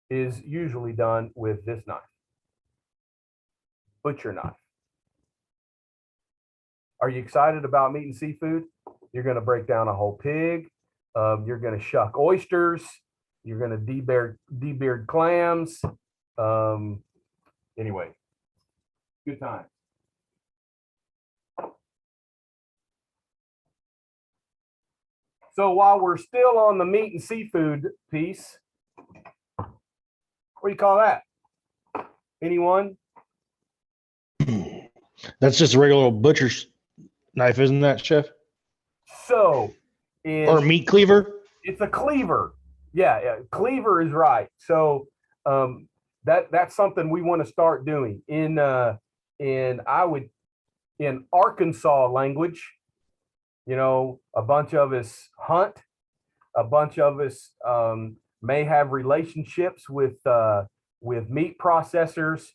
is usually done with this knife, butcher knife. Are you excited about meat and seafood? You're going to break down a whole pig. You're going to shuck oysters. You're going to debeard clams. Anyway, good time. So while we're still on the meat and seafood piece, what do you call that? Anyone? That's just a regular old butcher's knife, isn't that, Chef? So, Or meat cleaver? It's a cleaver. Yeah, cleaver is right. So that's something we want to start doing in Arkansas language. You know, a bunch of us hunt, a bunch of us may have relationships with meat processors,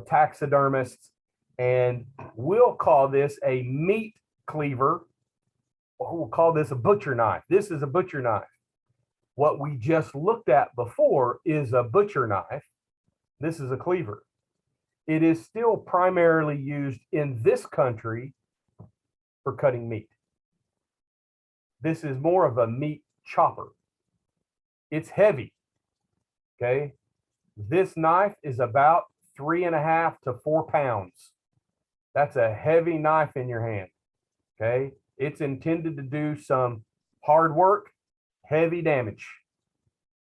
taxidermists, and we'll call this a meat cleaver, or we'll call this a butcher knife. This is a butcher knife. What we just looked at before is a butcher knife. This is a cleaver. It is still primarily used in this country for cutting meat. This is more of a meat chopper. It's heavy. Okay. This knife is about 3.5 to 4 pounds. That's a heavy knife in your hand. Okay. It's intended to do some hard work, heavy damage.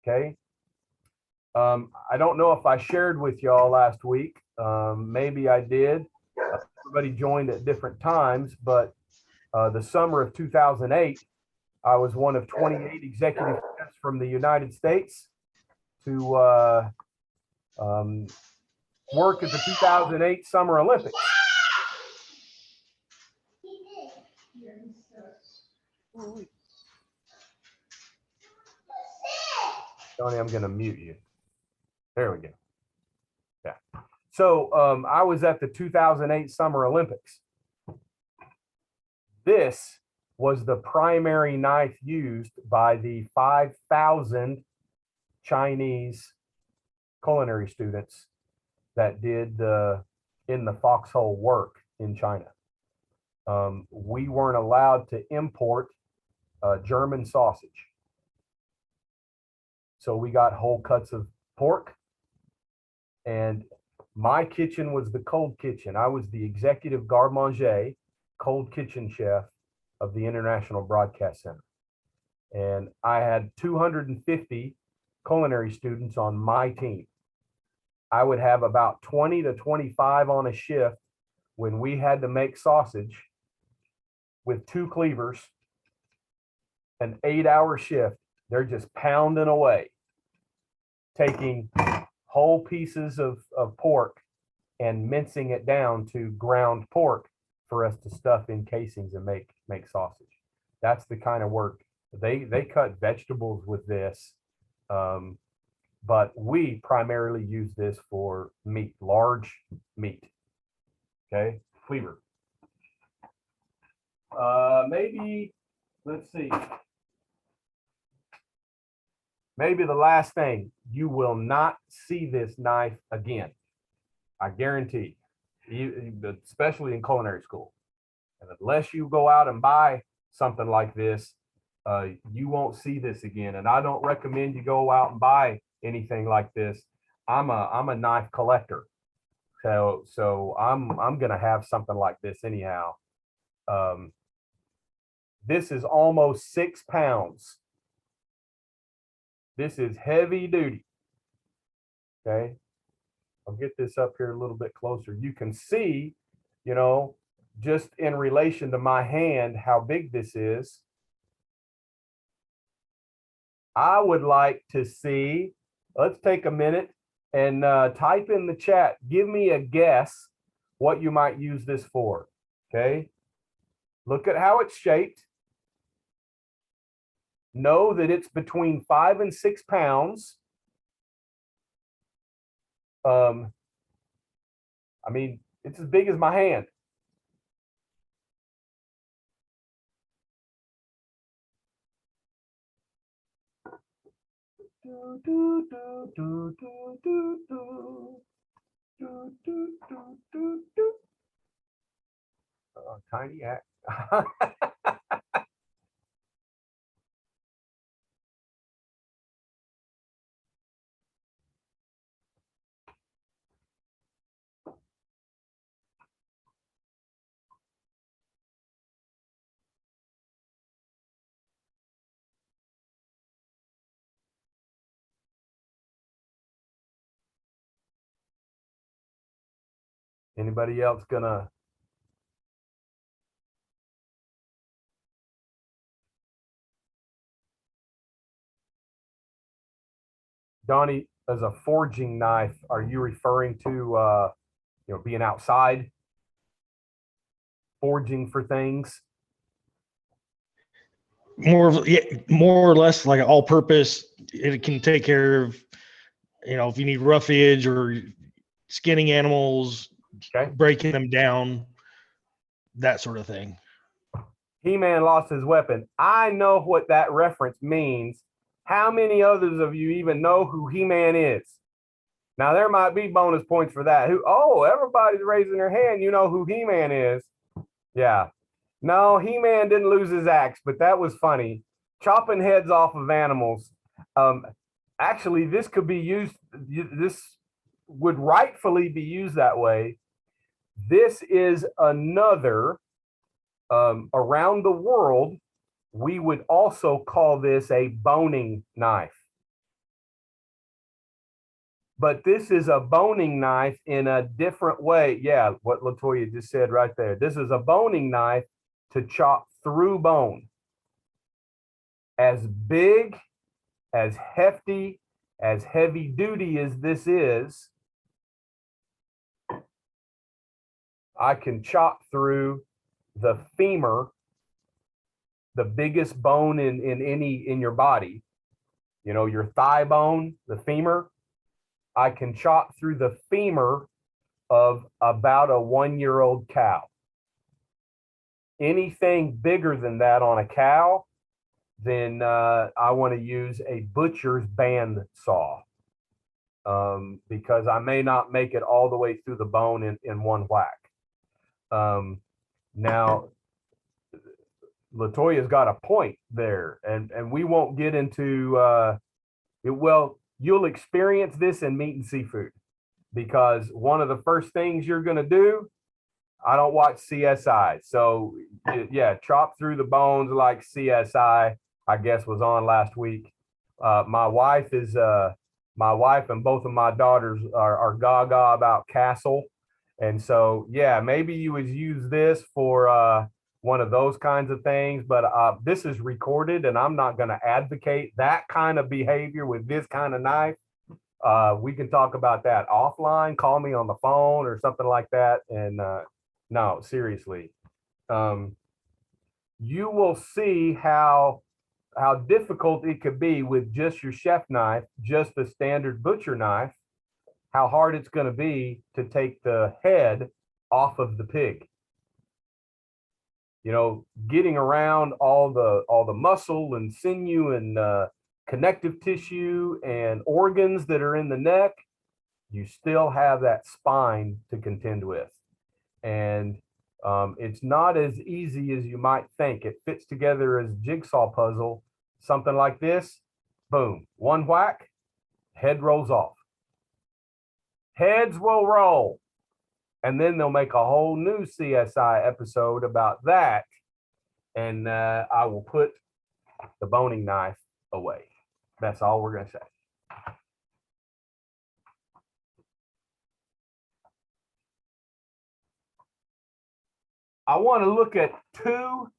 Okay. I don't know if I shared with y'all last week. Maybe I did. Everybody joined at different times, but the summer of 2008, I was one of 28 executive chefs from the United States to work at the 2008 Summer Olympics. Tony, I'm going to mute you. There we go. Yeah. So I was at the 2008 Summer Olympics. This was the primary knife used by the 5,000 Chinese culinary students that did in the foxhole work in China. We weren't allowed to import German sausage. So we got whole cuts of pork, and my kitchen was the cold kitchen. I was the executive garde manger, cold kitchen chef of the International Broadcast Center. And I had 250 culinary students on my team. I would have about 20 to 25 on a shift when we had to make sausage with 2 cleavers, an 8-hour shift. They're just pounding away, taking whole pieces of pork and mincing it down to ground pork for us to stuff in casings and make sausage. That's the kind of work. They cut vegetables with this But we primarily use this for meat, large meat. Okay, cleaver. Maybe, let's see. Maybe the last thing, you will not see this knife again. I guarantee you, especially in culinary school. And unless you go out and buy something like this, you won't see this again. And I don't recommend you go out and buy anything like this. I'm a knife collector. So I'm gonna have something like this anyhow. This is almost 6 pounds. This is heavy duty. Okay. I'll get this up here a little bit closer. You can see, you know, just in relation to my hand, how big this is. I would like to see, let's take a minute and type in the chat. Give me a guess what you might use this for. Okay. Look at how it's shaped. Know that it's between 5 and 6 pounds. I mean, it's as big as my hand. Tiny act. Anybody else gonna? Donnie, as a forging knife, are you referring to you know, being outside, forging for things? Yeah, more or less like all purpose. It can take care of, you know, if you need roughage or skinning animals, Okay. breaking them down, that sort of thing. He-Man lost his weapon. I know what that reference means. How many others of you even know who He-Man is? Now there might be bonus points for that. Oh, everybody's raising their hand. You know who He-Man is. Yeah. No, He-Man didn't lose his axe, but that was funny. Chopping heads off of animals. Actually, this could be used, this would rightfully be used that way. This is another, around the world, we would also call this a boning knife. But this is a boning knife in a different way. Yeah, what Latoya just said right there. This is a boning knife to chop through bone. As big, as hefty, as heavy duty as this is, I can chop through the femur, the biggest bone in your body, you know, your thigh bone, the femur. I can chop through the femur of about a 1-year-old cow. Anything bigger than that on a cow, then I want to use a butcher's band saw, because I may not make it all the way through the bone in one whack. Now, Latoya's got a point there, and we won't get into well, you'll experience this in meat and seafood, because one of the first things you're going to do, I don't watch CSI, so yeah, chop through the bones like CSI, I guess, was on last week. My wife and both of my daughters are gaga about Castle, and so yeah, maybe you would use this for one of those kinds of things, but this is recorded, and I'm not going to advocate that kind of behavior with this kind of knife. We can talk about that offline. Call me on the phone or something like that. And no, seriously, you will see how how difficult it could be with just your chef knife, just the standard butcher knife, how hard it's going to be to take the head off of the pig. You know, getting around all the muscle and sinew and connective tissue and organs that are in the neck, you still have that spine to contend with. And it's not as easy as you might think. It fits together as a jigsaw puzzle, something like this, boom, one whack, head rolls off. Heads will roll. And then they'll make a whole new CSI episode about that. And I will put the boning knife away. That's all we're going to say. I want to look at two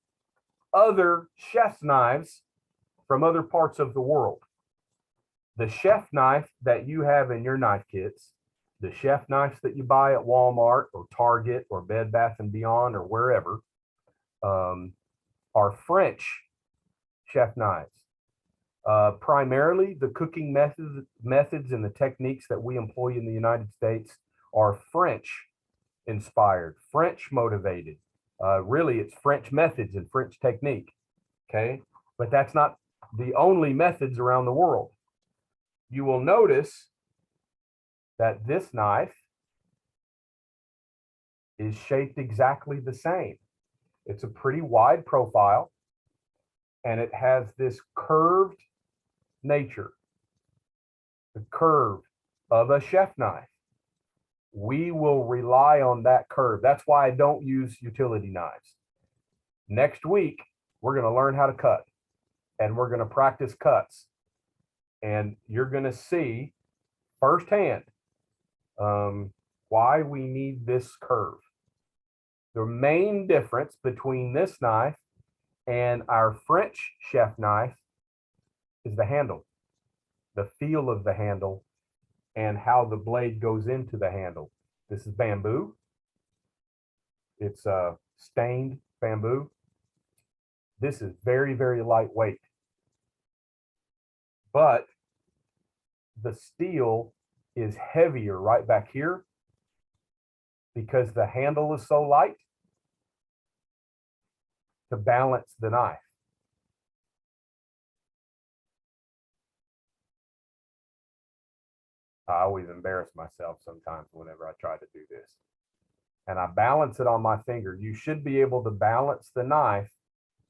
other chef's knives from other parts of the world. The chef knife that you have in your knife kits, the chef knives that you buy at Walmart or Target or Bed Bath & Beyond or wherever, are French chef knives. Primarily, the cooking methods and the techniques that we employ in the United States are French inspired, French motivated. Really, it's French methods and French technique. Okay, but that's not the only methods around the world. You will notice that this knife is shaped exactly the same. It's a pretty wide profile, and it has this curved nature, the curve of a chef knife. We will rely on that curve. That's why I don't use utility knives. Next week, we're going to learn how to cut, and we're going to practice cuts. And you're going to see firsthand why we need this curve. The main difference between this knife and our French chef knife is the handle, the feel of the handle, and how the blade goes into the handle. This is bamboo. It's stained bamboo. This is very, very lightweight. But the steel is heavier right back here because the handle is so light to balance the knife. I always embarrass myself sometimes whenever I try to do this. And I balance it on my finger. You should be able to balance the knife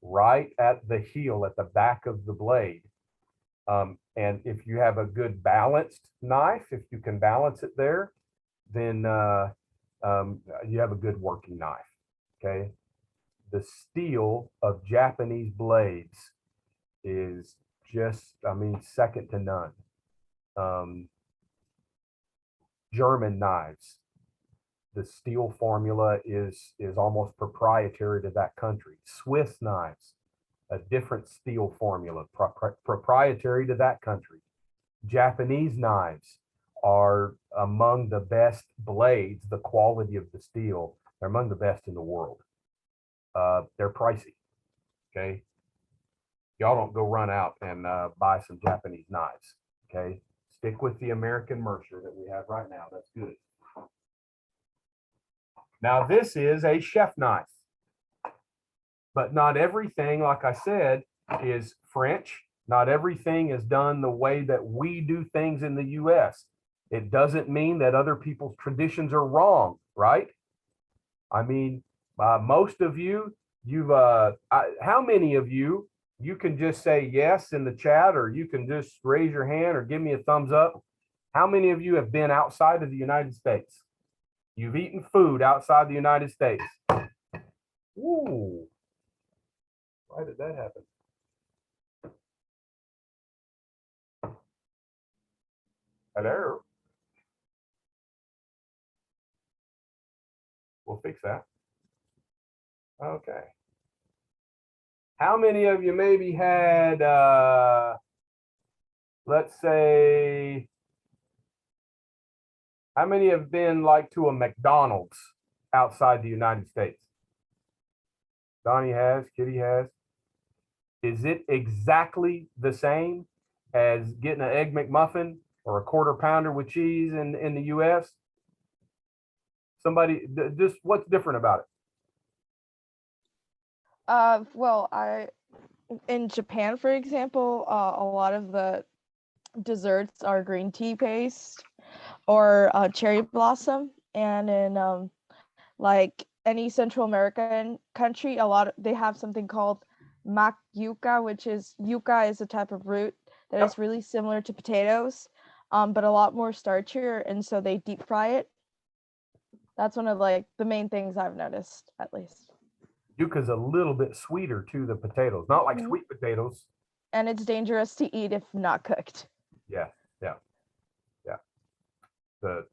right at the heel, at the back of the blade. And if you have a good balanced knife, if you can balance it there, then you have a good working knife. Okay. The steel of Japanese blades is just, I mean, second to none. German knives, the steel formula is almost proprietary to that country. Swiss knives, a different steel formula, proprietary to that country. Japanese knives are among the best blades, the quality of the steel, they're among the best in the world. They're pricey, okay? Y'all don't go run out and buy some Japanese knives, okay? Stick with the American Mercer that we have right now. That's good. Now, this is a chef knife, but not everything, like I said, is French. Not everything is done the way that we do things in the US. It doesn't mean that other people's traditions are wrong, right? I mean, most of you, how many of you, you can just say yes in the chat, or you can just raise your hand or give me a thumbs up. How many of you have been outside of the United States? You've eaten food outside the United States. Ooh, why did that happen? Hello. We'll fix that. Okay. How many of you maybe had, let's say, how many have been like to a McDonald's outside the United States? Donnie has, Kitty has. Is it exactly the same as getting an Egg McMuffin or a quarter pounder with cheese in the US? Somebody, just what's different about it? Well, in Japan, for example, a lot of the desserts are green tea paste or cherry blossom, and in like any Central American country, they have something called mac yuca, which is yuca is a type of root that is really similar to potatoes, but a lot more starchier, and so they deep fry it. That's one of like the main things I've noticed, at least. Yuca's a little bit sweeter to the potatoes, not like sweet potatoes. And it's dangerous to eat if not cooked. Yeah.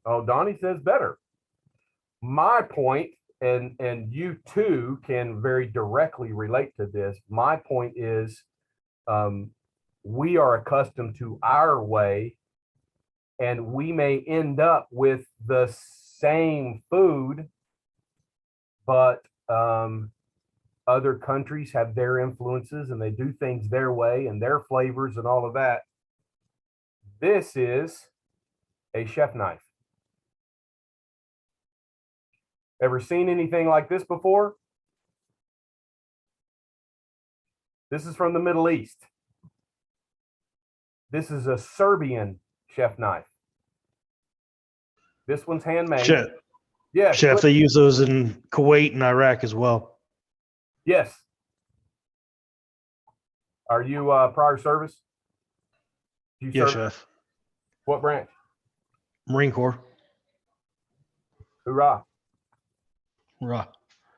Donnie says better. My point, and you too can very directly relate to this. My point is, we are accustomed to our way, and we may end up with the same food, but other countries have their influences and they do things their way and their flavors and all of that. This is a chef knife. Ever seen anything like this before? This is from the Middle East. This is a Serbian chef knife. This one's handmade. Chef, Yes. chef, they use those in Kuwait and Iraq as well. Yes. Are you prior service? You Yes, serve chef. what branch? Marine Corps. Hoorah. Right.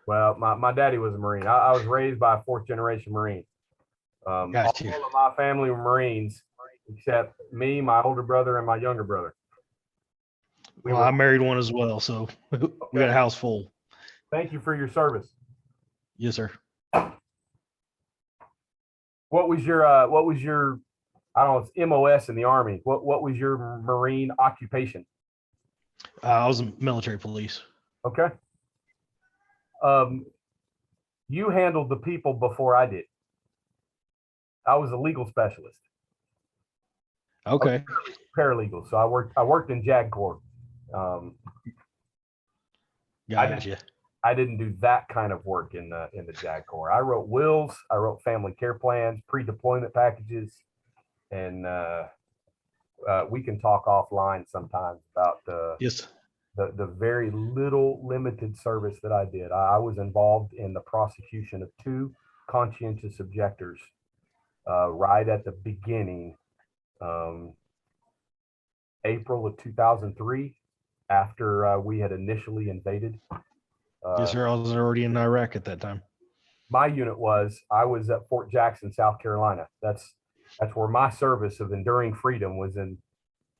Well, my daddy was a Marine. I was raised by a fourth generation Marine. Got you. All of my family were Marines, except me, my older brother, and my younger brother. Well, I married one as well, so we got a house full. Thank you for your service. Yes, sir. What was your I don't know, it's MOS in the Army. What was your Marine occupation? I was in military police. Okay. You handled the people before I did. I was a legal specialist. Okay. Paralegal. So I worked in JAG Corps. Gotcha. I didn't do that kind of work in the JAG Corps. I wrote wills, I wrote family care plans, pre-deployment packages, and we can talk offline sometimes about Yes. the very little limited service that I did. I was involved in the prosecution of 2 conscientious objectors right at the beginning, April of 2003, after we had initially invaded. Yes, sir. I was already in Iraq at that time. My unit I was at Fort Jackson, South Carolina. That's where my service of enduring freedom was in.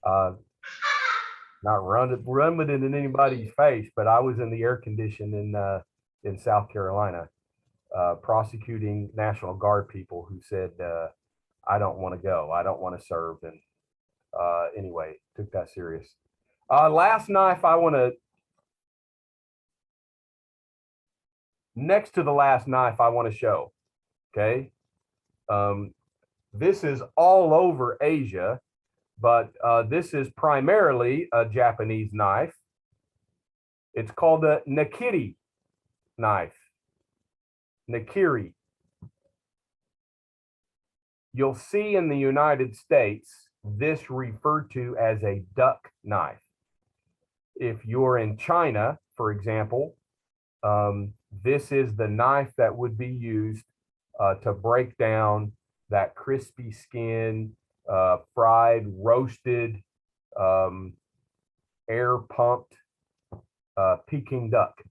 Not run it in anybody's face, but I was in the air condition in South Carolina, prosecuting National Guard people who said, I don't want to go, I don't want to serve. And anyway, took that serious. Last knife next to the last knife I want to show, okay? This is all over Asia, but this is primarily a Japanese knife. It's called the Nakiti knife. Nakiri. You'll see in the United States this referred to as a duck knife. If you're in China, for example, this is the knife that would be used to break down that crispy skin, fried, roasted, air pumped Peking duck.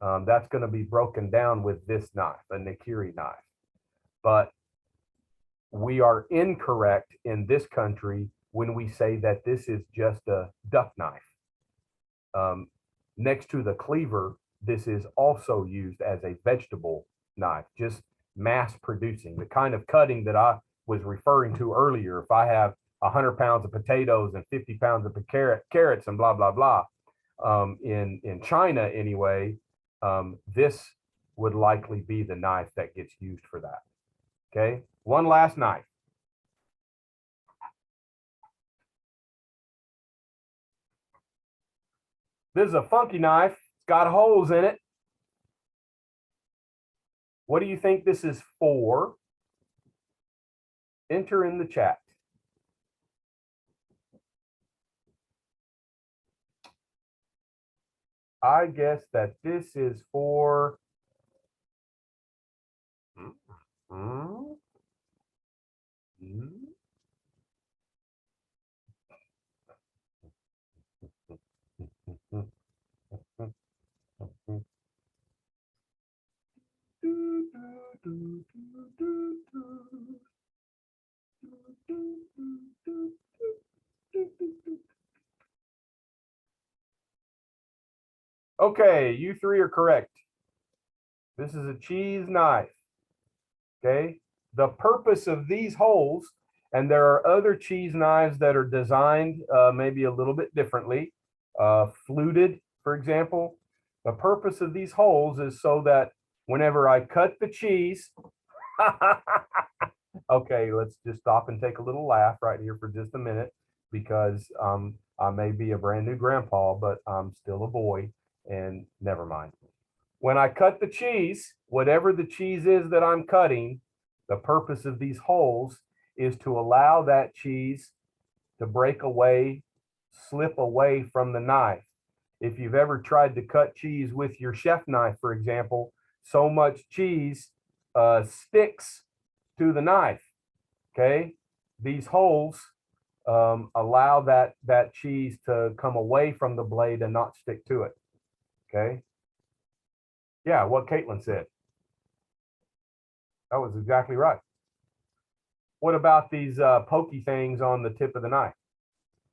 That's going to be broken down with this knife, a Nakiri knife. But we are incorrect in this country when we say that this is just a duck knife. Next to the cleaver, this is also used as a vegetable knife, just mass producing, the kind of cutting that I was referring to earlier. If I have 100 pounds of potatoes and 50 pounds of carrots and blah, blah, blah, in China anyway, this would likely be the knife that gets used for that. Okay, one last knife. This is a funky knife. It's got holes in it. What do you think this is for? Enter in the chat. I guess that this is for Okay, you three are correct. This is a cheese knife. Okay, the purpose of these holes, and there are other cheese knives that are designed maybe a little bit differently, fluted, for example. The purpose of these holes is so that whenever I cut the cheese, okay, let's just stop and take a little laugh right here for just a minute, because I may be a brand new grandpa, but I'm still a boy, and never mind. When I cut the cheese, whatever the cheese is that I'm cutting, the purpose of these holes is to allow that cheese to break away, slip away from the knife. If you've ever tried to cut cheese with your chef knife, for example, so much cheese sticks to the knife. Okay, these holes allow that cheese to come away from the blade and not stick to it. Okay. Yeah, what Caitlin said. That was exactly right. What about these pokey things on the tip of the knife?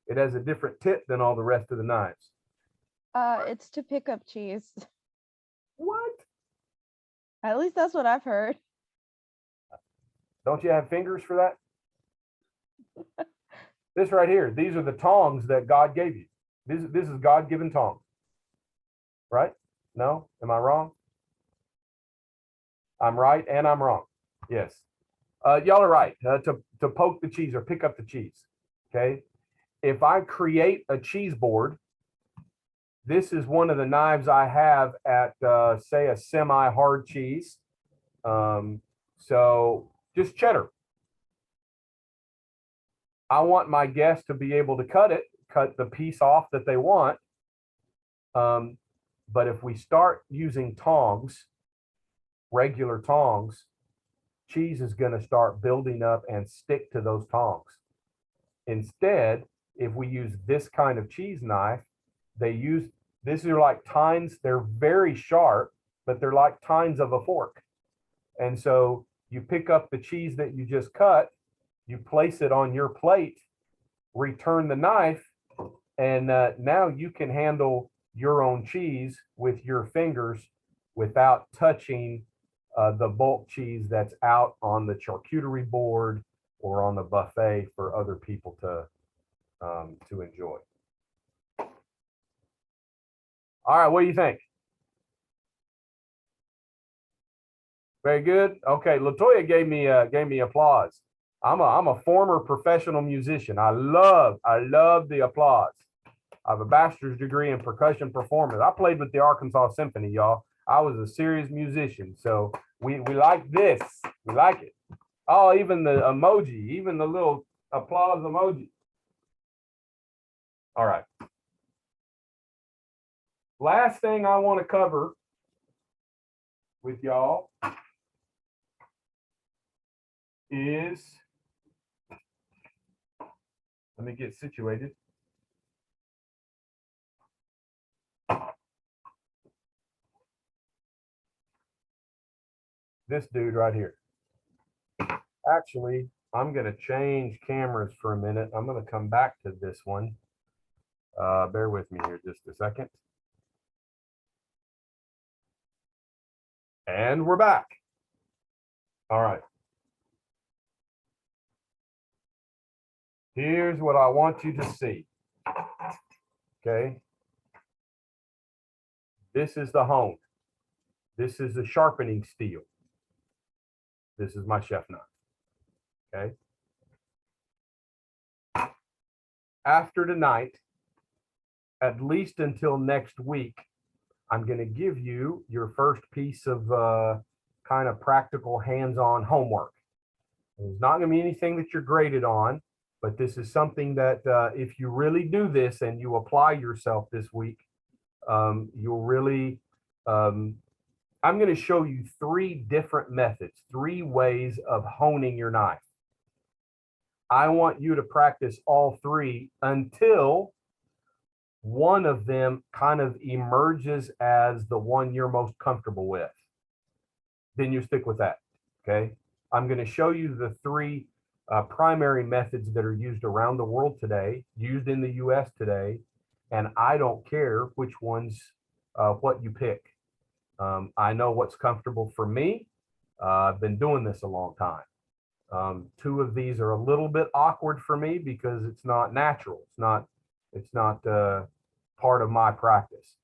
It has a different tip than all the rest of the knives. It's to pick up cheese. What? At least that's what I've heard. Don't you have fingers for that? This right here, these are the tongs that God gave you. This is God-given tongs. Right? No? Am I wrong? I'm right and I'm wrong. Yes. Y'all are right. To poke the cheese or pick up the cheese. Okay. If I create a cheese board, this is one of the knives I have at, say, a semi-hard cheese. So just cheddar. I want my guests to be able to cut the piece off that they want. But if we start using tongs, regular tongs, cheese is going to start building up and stick to those tongs. Instead, if we use this kind of cheese knife, these are like tines. They're very sharp, but they're like tines of a fork. And so you pick up the cheese that you just cut, you place it on your plate, return the knife, and now you can handle your own cheese with your fingers without touching the bulk cheese that's out on the charcuterie board or on the buffet for other people to enjoy. All right, what do you think? Very good. Okay, Latoya gave me applause. I'm a former professional musician. I love the applause. I have a bachelor's degree in percussion performance. I played with the Arkansas Symphony, y'all. I was a serious musician, so we like this. We like it. Oh, even the emoji, even the little applause emoji. All right. Last thing I want to cover with y'all is, let me get situated. This dude right here. Actually, I'm going to change cameras for a minute. I'm going to come back to this one. Bear with me here just a second. And we're back. All right. Here's what I want you to see. Okay. This is the hone. This is the sharpening steel. This is my chef knife. Okay. After tonight, at least until next week, I'm going to give you your first piece of kind of practical hands-on homework. There's not going to be anything that you're graded on, but this is something that if you really do this and you apply yourself this week, you'll really, I'm going to show you 3 different methods, 3 ways of honing your knife. I want you to practice all 3 until one of them kind of emerges as the one you're most comfortable with. Then you stick with that, okay? I'm going to show you the 3 primary methods that are used around the world today, used in the US today, and I don't care which ones, what you pick. I know what's comfortable for me. I've been doing this a long time. 2 of these are a little bit awkward for me because it's not natural. It's not part of my practice,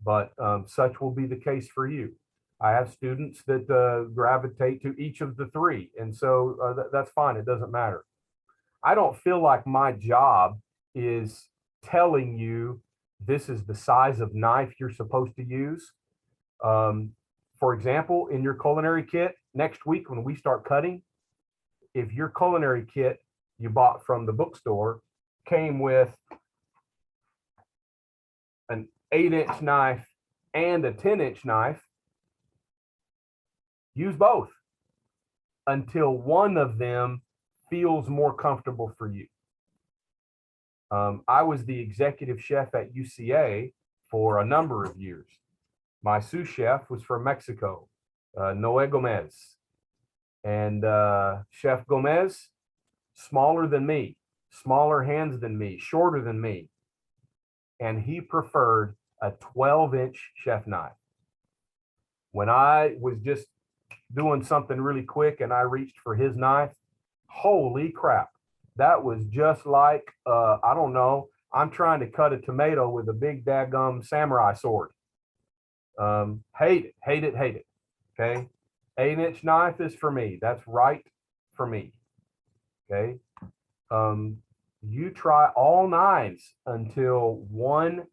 but such will be the case for you. I have students that gravitate to each of the 3, and so that's fine. It doesn't matter. I don't feel like my job is telling you this is the size of knife you're supposed to use. For example, in your culinary kit, next week when we start cutting, if your culinary kit you bought from the bookstore came with an 8-inch knife and a 10-inch knife, use both until one of them feels more comfortable for you. I was the executive chef at UCA for a number of years. My sous chef was from Mexico, Noe Gomez. And Chef Gomez, smaller than me, smaller hands than me, shorter than me. And he preferred a 12-inch chef knife. When I was just doing something really quick and I reached for his knife, holy crap. That was just like, I don't know, I'm trying to cut a tomato with a big daggum samurai sword. Hate it, hate it, hate it, okay? 8-inch knife is for me. That's right for me, okay? You try all 9s until one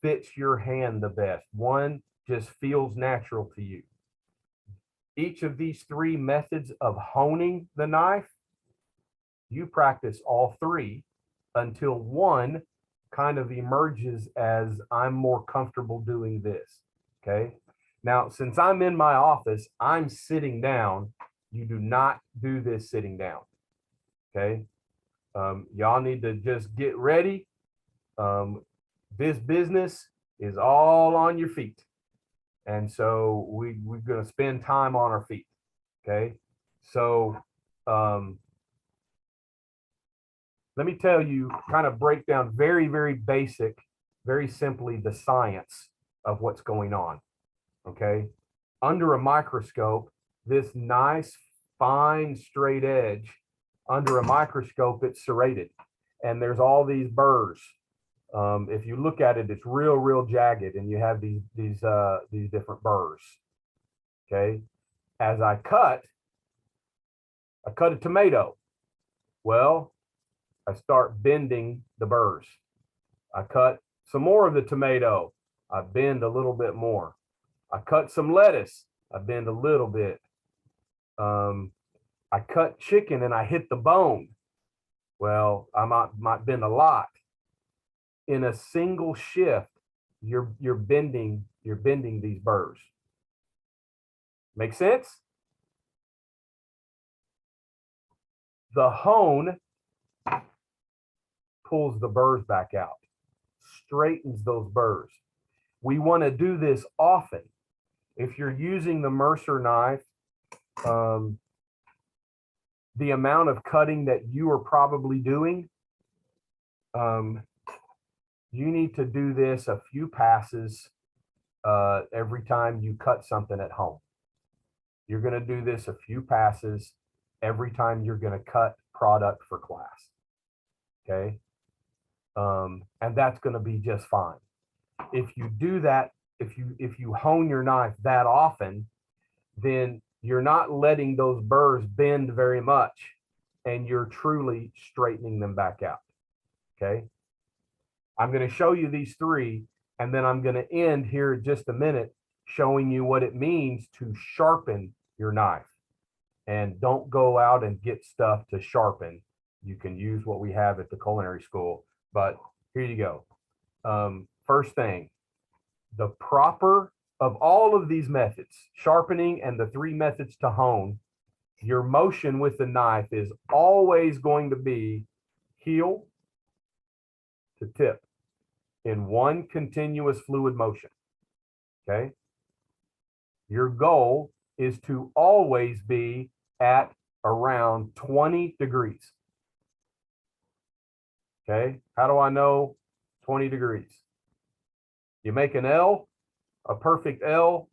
fits your hand the best. One just feels natural to you. Each of these 3 methods of honing the knife, you practice all 3 until one kind of emerges as I'm more comfortable doing this, okay? Now, since I'm in my office, I'm sitting down. You do not do this sitting down, okay? Y'all need to just get ready. This business is all on your feet. And so we're going to spend time on our feet, okay? So let me tell you, kind of break down very, very basic, very simply the science of what's going on, okay? Under a microscope, this nice, fine, straight edge, under a microscope, it's serrated. And there's all these burrs. If you look at it, it's real, real jagged, and you have these different burrs, okay? As I cut a tomato. Well, I start bending the burrs. I cut some more of the tomato. I bend a little bit more. I cut some lettuce. I bend a little bit. I cut chicken and I hit the bone. Well, I might bend a lot. In a single shift, you're bending these burrs. Make sense? The hone pulls the burrs back out, straightens those burrs. We want to do this often. If you're using the Mercer knife, the amount of cutting that you are probably doing, you need to do this a few passes every time you cut something at home. You're going to do this a few passes every time you're going to cut product for class, okay? And that's going to be just fine. If you do that, if you hone your knife that often, then you're not letting those burrs bend very much, and you're truly straightening them back out. Okay. I'm going to show you these three, and then I'm going to end here in just a minute showing you what it means to sharpen your knife. And don't go out and get stuff to sharpen. You can use what we have at the culinary school, but here you go. First thing, the proper of all of these methods, sharpening and the three methods to hone, your motion with the knife is always going to be heel to tip in one continuous fluid motion. Okay. Your goal is to always be at around 20 degrees. Okay. How do I know 20 degrees? You make an L, a perfect L.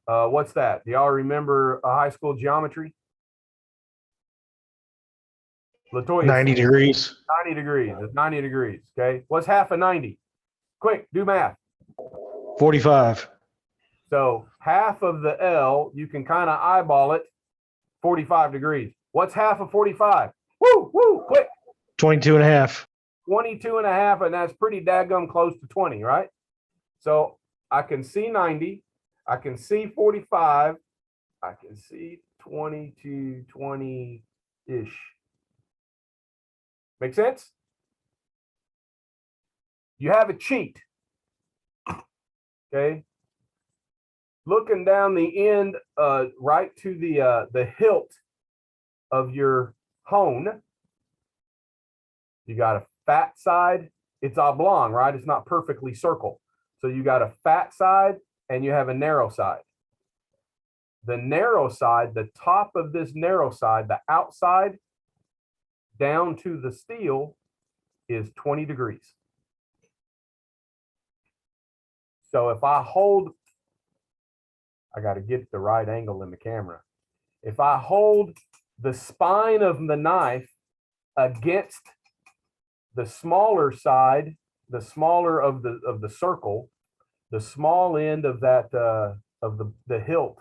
What's that? Do y'all remember high school geometry? Latoya, 90 degrees. 90 degrees. It's 90 degrees. Okay. What's half of 90? Quick, do math. 45. So half of the L, you can kind of eyeball it, 45 degrees. What's half of 45? Woo, woo, quick. 22 and a half. 22 and a half, and that's pretty daggum close to 20, right? So I can see 90, I can see 45, I can see 20 to 20-ish. Make sense? You have a cheat. Okay. Looking down the end, right to the hilt of your hone, you got a fat side. It's oblong, right? It's not perfectly circle. So you got a fat side and you have a narrow side. The narrow side, the top of this narrow side, the outside down to the steel is 20 degrees. So if I hold, I got to get the right angle in the camera. If I hold the spine of the knife against the smaller side, the smaller of the circle, the small end of that of the hilt,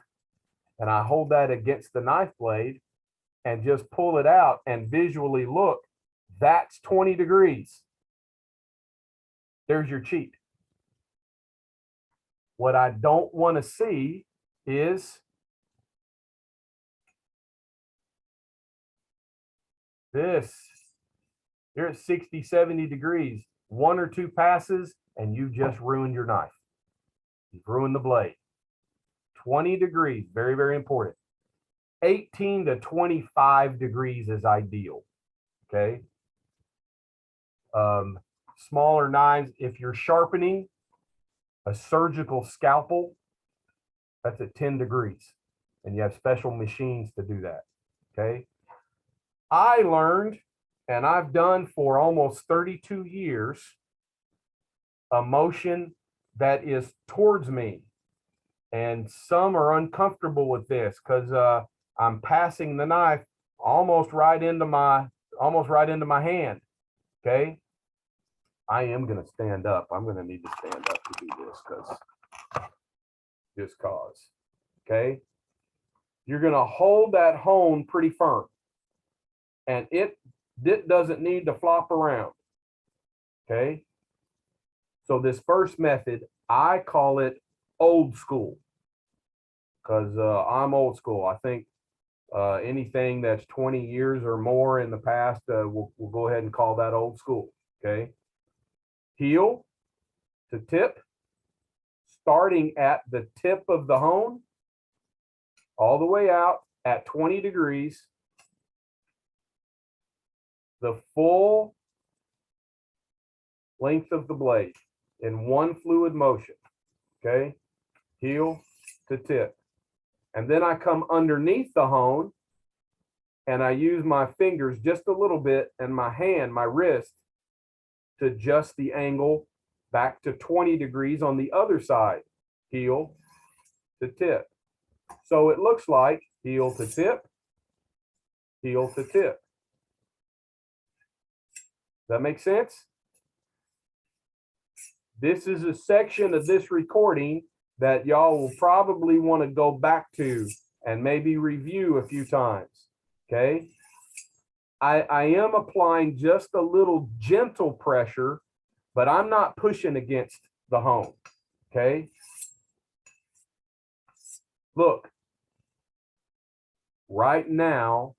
and I hold that against the knife blade and just pull it out and visually look, that's 20 degrees. There's your cheat. What I don't want to see is this. You're at 60, 70 degrees, one or two passes, and you just ruined your knife. You've ruined the blade. 20 degrees, very, very important. 18 to 25 degrees is ideal. Okay. Smaller knives, if you're sharpening a surgical scalpel, that's at 10 degrees. And you have special machines to do that. Okay. I learned, and I've done for almost 32 years, a motion that is towards me. And some are uncomfortable with this because I'm passing the knife almost right into my hand. Okay. I am going to stand up. I'm going to need to stand up to do this just cause. Okay. You're going to hold that hone pretty firm. And it doesn't need to flop around. Okay. So this first method, I call it old school because I'm old school. I think anything that's 20 years or more in the past, we'll go ahead and call that old school. Okay. Heel to tip, starting at the tip of the hone, all the way out at 20 degrees, the full length of the blade in one fluid motion. Okay. Heel to tip. And then I come underneath the hone and I use my fingers just a little bit and my hand, my wrist, to adjust the angle back to 20 degrees on the other side. Heel to tip. So it looks like heel to tip, heel to tip. Does that make sense? This is a section of this recording that y'all will probably want to go back to and maybe review a few times. Okay. I am applying just a little gentle pressure, but I'm not pushing against the hone, okay? Look, right now,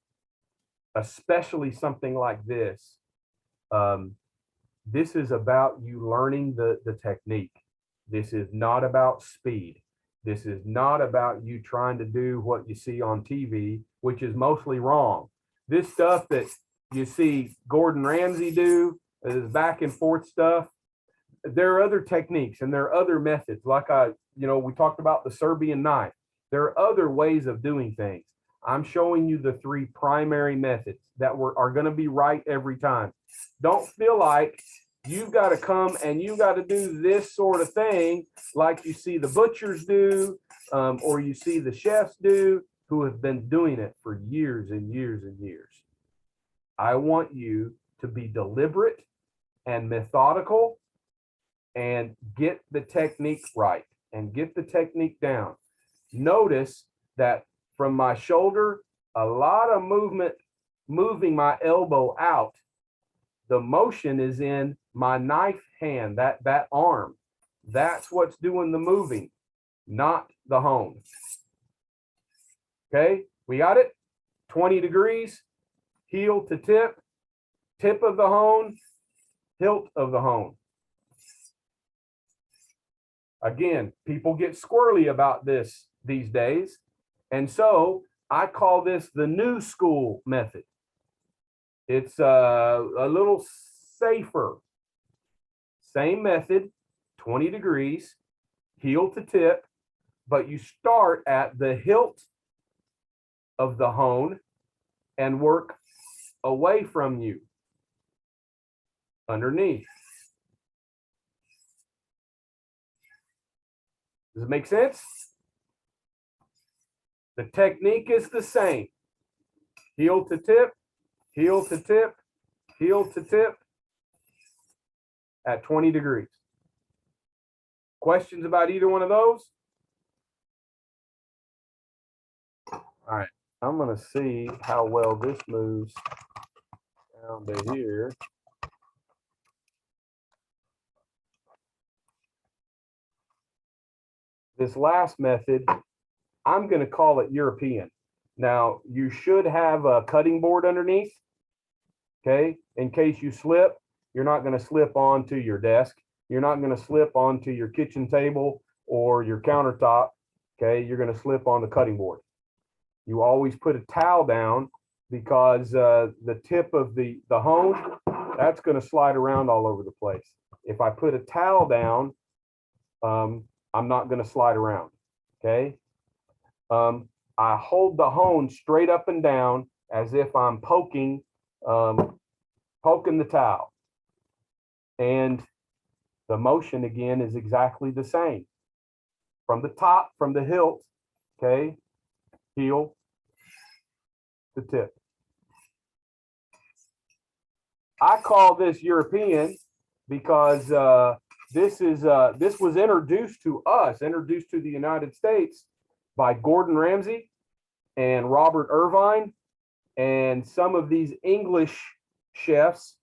especially something like this, this is about you learning the technique. This is not about speed. This is not about you trying to do what you see on TV, which is mostly wrong. This stuff that you see Gordon Ramsay do, is back and forth stuff. There are other techniques and there are other methods. Like we talked about the Serbian knife. There are other ways of doing things. I'm showing you the three primary methods that are going to be right every time. Don't feel like you've got to come and you got to do this sort of thing like you see the butchers do, or you see the chefs do, who have been doing it for years and years and years. I want you to be deliberate and methodical and get the technique right and get the technique down. Notice that from my shoulder, a lot of movement, moving my elbow out. The motion is in my knife hand, that arm. That's what's doing the moving, not the hone. Okay, we got it? 20 degrees, heel to tip, tip of the hone, hilt of the hone. Again, people get squirrely about this these days. And so I call this the new school method. It's a little safer. Same method, 20 degrees, heel to tip, but you start at the hilt of the hone and work away from you, underneath. Does it make sense? The technique is the same. Heel to tip, heel to tip, heel to tip at 20 degrees. Questions about either one of those? All right, I'm going to see how well this moves down to here. This last method, I'm going to call it European. Now, you should have a cutting board underneath, okay? In case you slip, you're not going to slip onto your desk. You're not going to slip onto your kitchen table or your countertop, okay? You're going to slip on the cutting board. You always put a towel down because the tip of the hone, that's going to slide around all over the place. If I put a towel down, I'm not going to slide around, okay? I hold the hone straight up and down as if I'm poking the towel. And the motion again is exactly the same. From the top, from the hilt, okay, heel to tip. I call this European because this was introduced to the United States by Gordon Ramsay and Robert Irvine and some of these English chefs,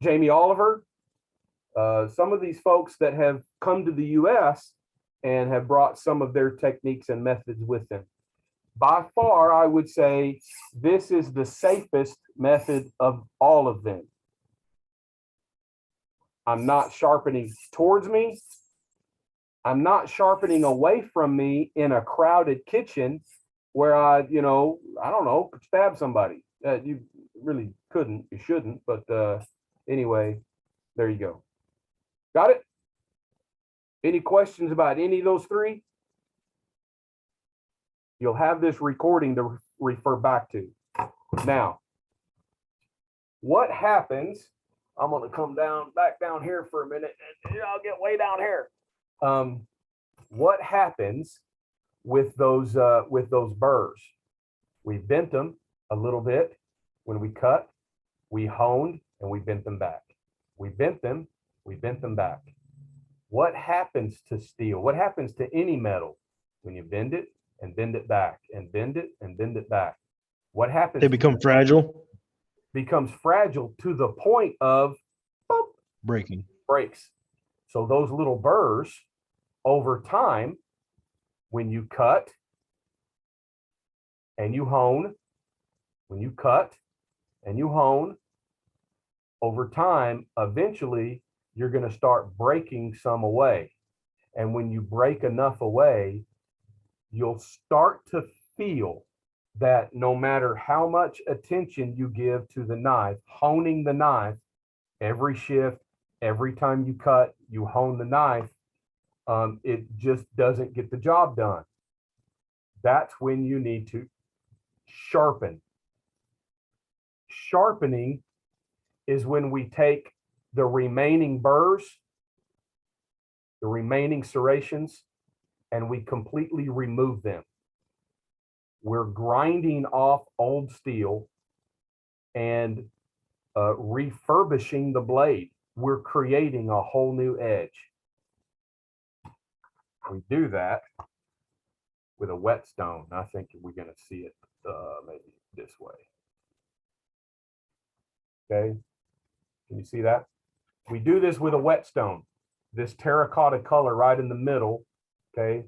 Jamie Oliver, some of these folks that have come to the US and have brought some of their techniques and methods with them. By far, I would say this is the safest method of all of them. I'm not sharpening towards me. I'm not sharpening away from me in a crowded kitchen where I don't know, could stab somebody. You really couldn't, you shouldn't, but anyway, there you go. Got it? Any questions about any of those three? You'll have this recording to refer back to. Now, what happens, I'm going to come back down here for a minute and I'll get way down here. What happens with those burrs? We bent them a little bit when we cut, we honed, and we bent them back. We bent them, we bent them back. What happens to steel? What happens to any metal when you bend it and bend it back and bend it and bend it back? What happens? They become fragile, becomes fragile to the point of boop, breaking. breaks. So those little burrs over time, when you cut and you hone, when you cut and you hone, over time, eventually you're going to start breaking some away. And when you break enough away, you'll start to feel that no matter how much attention you give to the knife, honing the knife, every shift, every time you cut, you hone the knife, it just doesn't get the job done. That's when you need to sharpen. Sharpening is when we take the remaining burrs, the remaining serrations, and we completely remove them. We're grinding off old steel and refurbishing the blade. We're creating a whole new edge. We do that with a whetstone. I think we're going to see it maybe this way. Okay, can you see that? We do this with a whetstone, this terracotta color right in the middle. Okay,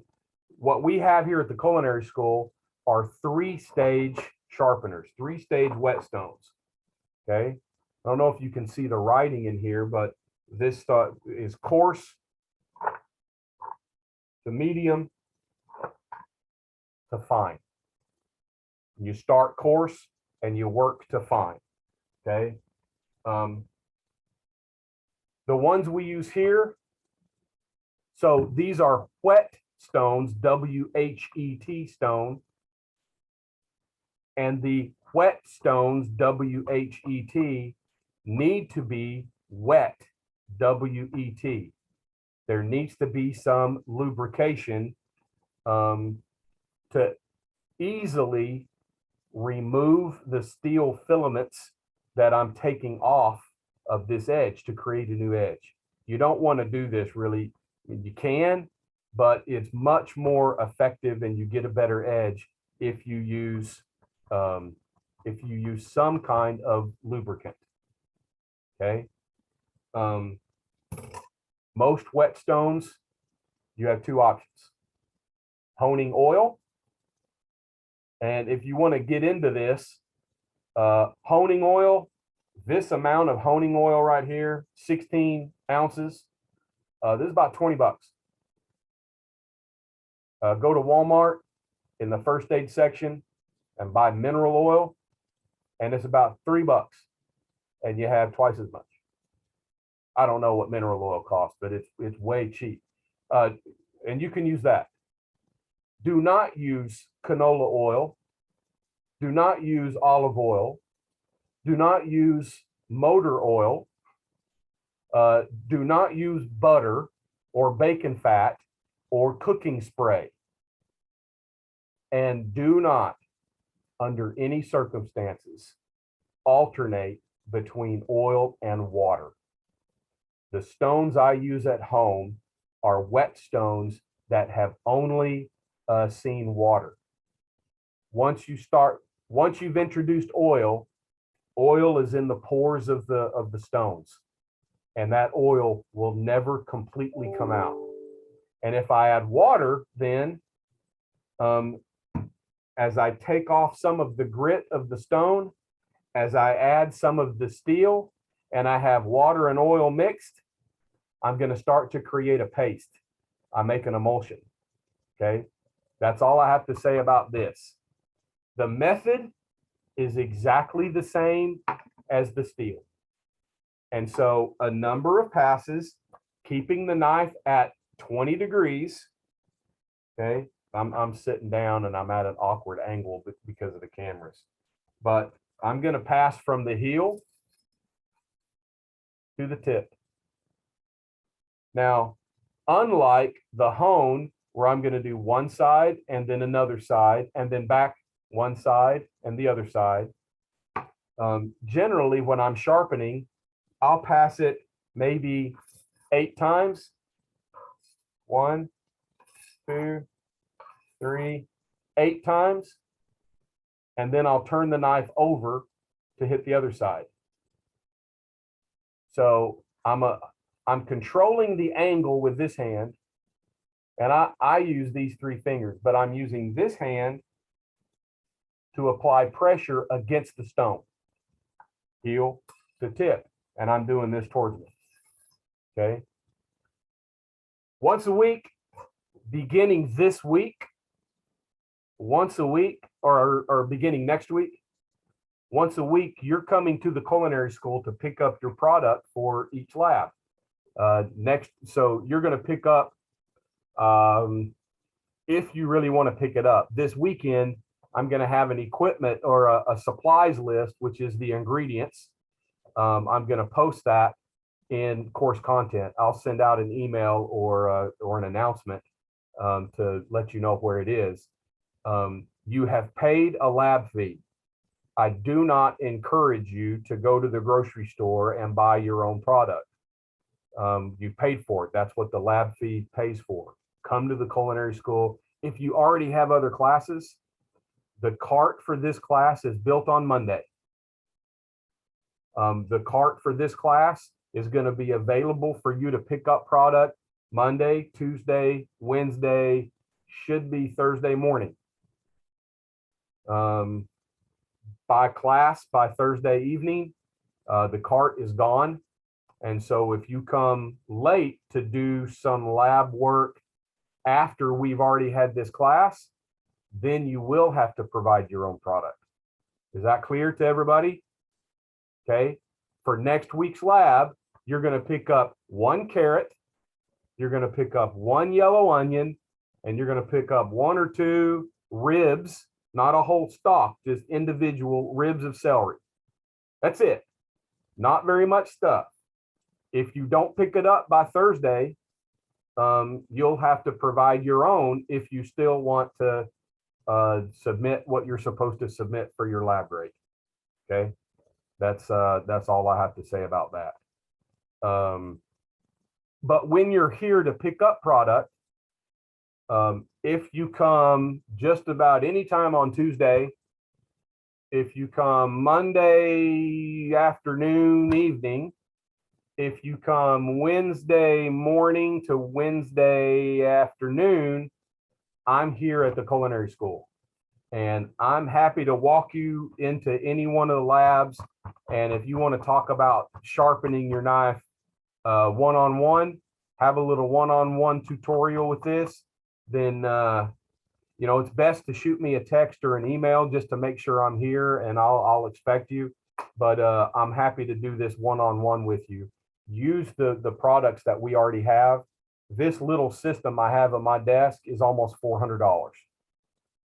what we have here at the culinary school are 3-stage sharpeners, 3-stage whetstones. Okay, I don't know if you can see the writing in here, but this is coarse to medium to fine. You start coarse and you work to fine. Okay. The ones we use here, so these are whet stones, W-H-E-T stone, and the whet stones, W-H-E-T, need to be wet, W-E-T. There needs to be some lubrication to easily remove the steel filaments that I'm taking off of this edge to create a new edge. You don't want to do this really. You can, but it's much more effective and you get a better edge if you use some kind of lubricant. Okay. Most whetstones, you have 2 options: honing oil, and if you want to get into this, honing oil, this amount of honing oil right here, 16 ounces, this is about 20 bucks. Go to Walmart in the first aid section and buy mineral oil, and it's about 3 bucks, and you have twice as much. I don't know what mineral oil costs, but it's way cheap, and you can use that. Do not use canola oil. Do not use olive oil. Do not use motor oil. Do not use butter or bacon fat or cooking spray. And do not, under any circumstances, alternate between oil and water. The stones I use at home are whetstones that have only seen water. Once you've introduced oil, oil is in the pores of the stones, and that oil will never completely come out. And if I add water, then as I take off some of the grit of the stone, as I add some of the steel, and I have water and oil mixed, I'm going to start to create a paste. I make an emulsion. Okay, that's all I have to say about this. The method is exactly the same as the steel. And so a number of passes, keeping the knife at 20 degrees. Okay, I'm sitting down and I'm at an awkward angle because of the cameras. But I'm going to pass from the heel to the tip. Now, unlike the hone, where I'm going to do one side and then another side, and then back one side and the other side, generally when I'm sharpening, I'll pass it maybe 8 times. 1, 2, 3, 8 times. and then I'll turn the knife over to hit the other side. So I'm controlling the angle with this hand, and I use these 3 fingers, but I'm using this hand to apply pressure against the stone, heel to tip, and I'm doing this towards me. Okay. Once a week, beginning this week, once a week, or beginning next week, once a week, you're coming to the culinary school to pick up your product for each lab. So you're going to pick up, if you really want to pick it up. This weekend, I'm going to have an equipment or a supplies list, which is the ingredients. I'm going to post that in course content. I'll send out an email or an announcement to let you know where it is. You have paid a lab fee. I do not encourage you to go to the grocery store and buy your own product. You paid for it. That's what the lab fee pays for. Come to the culinary school. If you already have other classes, the cart for this class is built on Monday. The cart for this class is going to be available for you to pick up product Monday, Tuesday, Wednesday, should be Thursday morning. By class, by Thursday evening, the cart is gone. And so if you come late to do some lab work after we've already had this class, then you will have to provide your own product. Is that clear to everybody? Okay. For next week's lab, you're going to pick up 1 carrot, you're going to pick up 1 yellow onion, and you're going to pick up 1 or 2 ribs, not a whole stalk, just individual ribs of celery. That's it. Not very much stuff. If you don't pick it up by Thursday, you'll have to provide your own if you still want to submit what you're supposed to submit for your lab grade. Okay, that's all I have to say about that. But when you're here to pick up product, if you come just about any time on Tuesday, if you come Monday afternoon, evening, if you come Wednesday morning to Wednesday afternoon, I'm here at the culinary school. And I'm happy to walk you into any one of the labs. And if you want to talk about sharpening your knife one-on-one, have a little one-on-one tutorial with this, then it's best to shoot me a text or an email just to make sure I'm here, and I'll expect you. But I'm happy to do this one-on-one with you. Use the products that we already have. This little system I have on my desk is almost $400.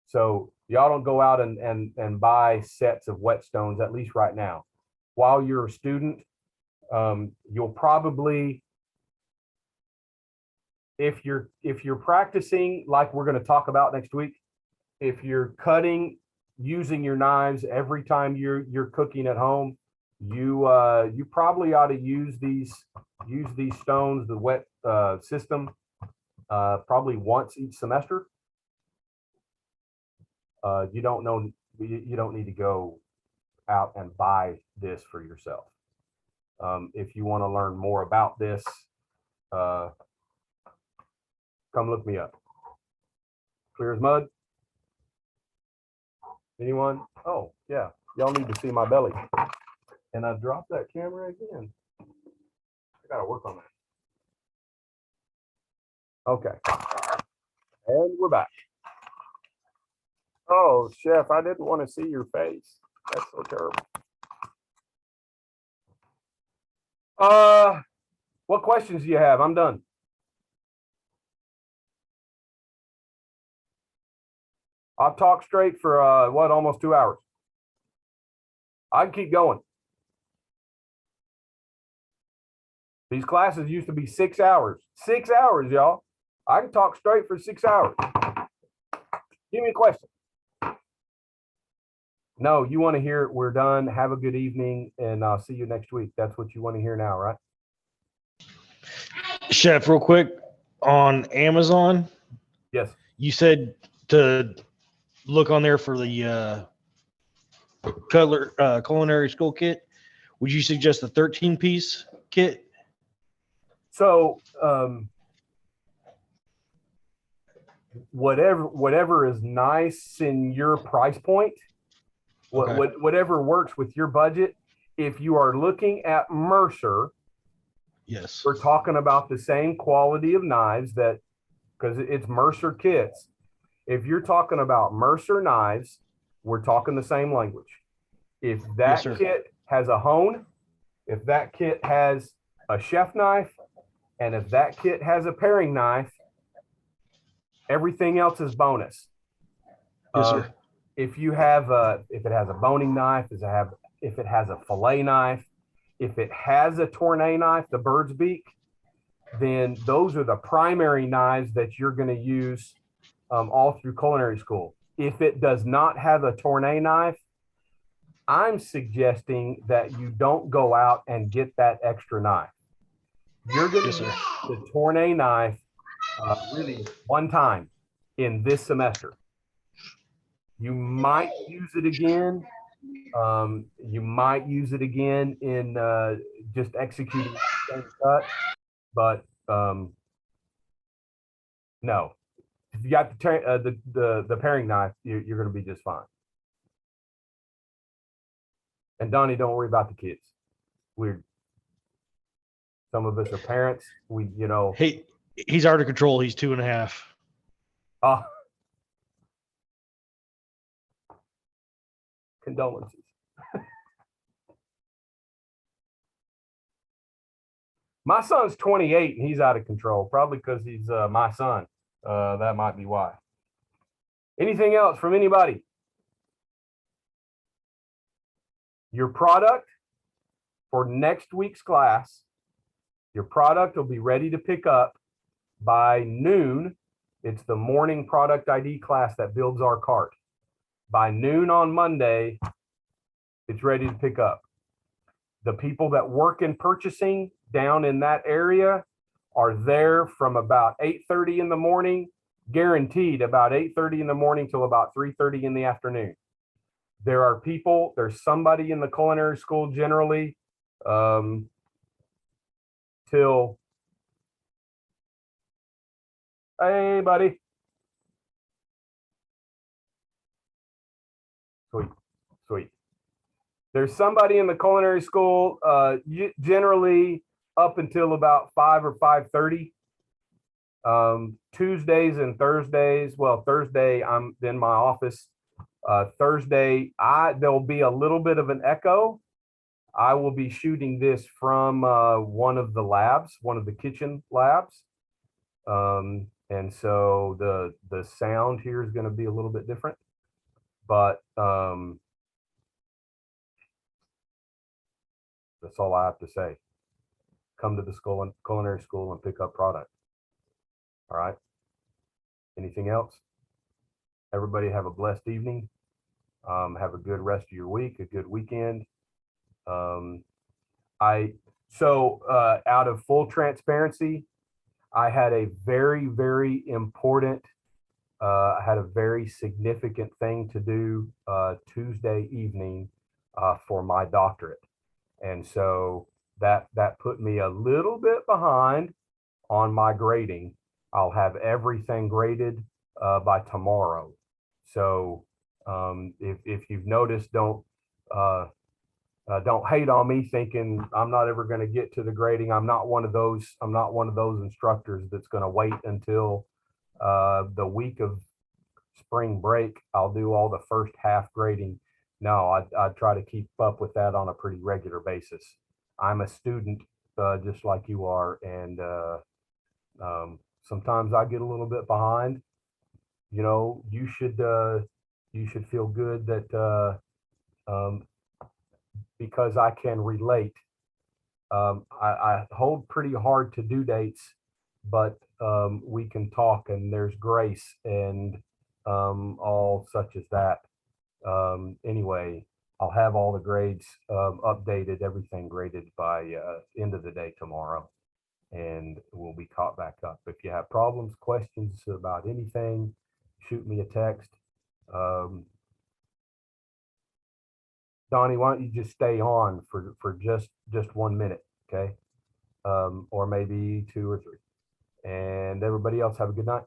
So y'all don't go out and buy sets of whetstones, at least right now. While you're a student, you'll probably, if you're practicing like we're going to talk about next week, if you're cutting using your knives every time you're cooking at home, you probably ought to use these stones, the wet system, probably once each semester. You don't need to go out and buy this for yourself. If you want to learn more about this, come look me up. Clear as mud. Anyone? Oh yeah, y'all need to see my belly. And I dropped that camera again. I gotta work on that. Okay. And we're back. Oh, Chef, I didn't want to see your face. That's so terrible. What questions do you have? I'm done. I've talked straight for almost 2 hours. I can keep going. These classes used to be 6 hours. 6 hours, y'all. I can talk straight for 6 hours. Give me a question. No, you want to hear it. We're done. Have a good evening, and I'll see you next week. That's what you want to hear now, right? Chef, real quick, on Amazon, Yes. you said to look on there for the culinary school kit, would you suggest a 13-piece kit? So whatever is nice in your price point, whatever works with your budget. If you are looking at Mercer, Yes. we're talking about the same quality of knives that, because it's Mercer kits. If you're talking about Mercer knives, we're talking the same language. If that sir. kit has a hone, if that kit has a chef knife, and if that kit has a paring knife, everything else is bonus. Yes, sir. If you have if it has a boning knife, if it has a fillet knife, if it has a tournée knife, the bird's beak, then those are the primary knives that you're going to use all through culinary school. If it does not have a tournée knife, I'm suggesting that you don't go out and get that extra knife. You're going to use the tournée knife really one time in this semester. You might use it again. You might use it again in just executing the same cut, but no. If you got the paring knife, you're going to be just fine. And Donnie, don't worry about the kids. Some of us are parents. He's out of control. He's 2.5. Oh, condolences. My son's 28 and he's out of control, probably because he's my son. That might be why. Anything else from anybody? Your product for next week's class, your product will be ready to pick up by noon. It's the morning product ID class that builds our cart. By noon on Monday, it's ready to pick up. The people that work in purchasing down in that area are there from about 8:30 in the morning, guaranteed about 8:30 in the morning till about 3:30 in the afternoon. There's somebody in the culinary school generally till, hey buddy. Sweet. There's somebody in the culinary school generally up until about 5 or 5:30. Tuesdays and Thursdays, well, Thursday I'm in my office. Thursday, there'll be a little bit of an echo. I will be shooting this from one of the labs, one of the kitchen labs. And so the sound here is going to be a little bit different, but that's all I have to say. Come to the culinary school and pick up product. All right. Anything else? Everybody have a blessed evening. Have a good rest of your week, a good weekend. Out of full transparency, I had a very, very important, I had a very significant thing to do Tuesday evening for my doctorate. And so that put me a little bit behind on my grading. I'll have everything graded by tomorrow. So if you've noticed, don't hate on me thinking I'm not ever going to get to the grading. I'm not one of those instructors that's going to wait until the week of spring break. I'll do all the first half grading. No, I try to keep up with that on a pretty regular basis. I'm a student just like you are, and sometimes I get a little bit behind. You should feel good that because I can relate. I hold pretty hard to due dates, but we can talk, and there's grace and all such as that. Anyway, I'll have all the grades updated, everything graded by end of the day tomorrow, and we'll be caught back up. If you have problems, questions about anything, shoot me a text. Donnie, why don't you just stay on for just 1 minute, okay? Or maybe 2 or 3. And everybody else have a good night.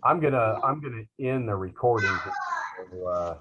I'm gonna end the recording. So,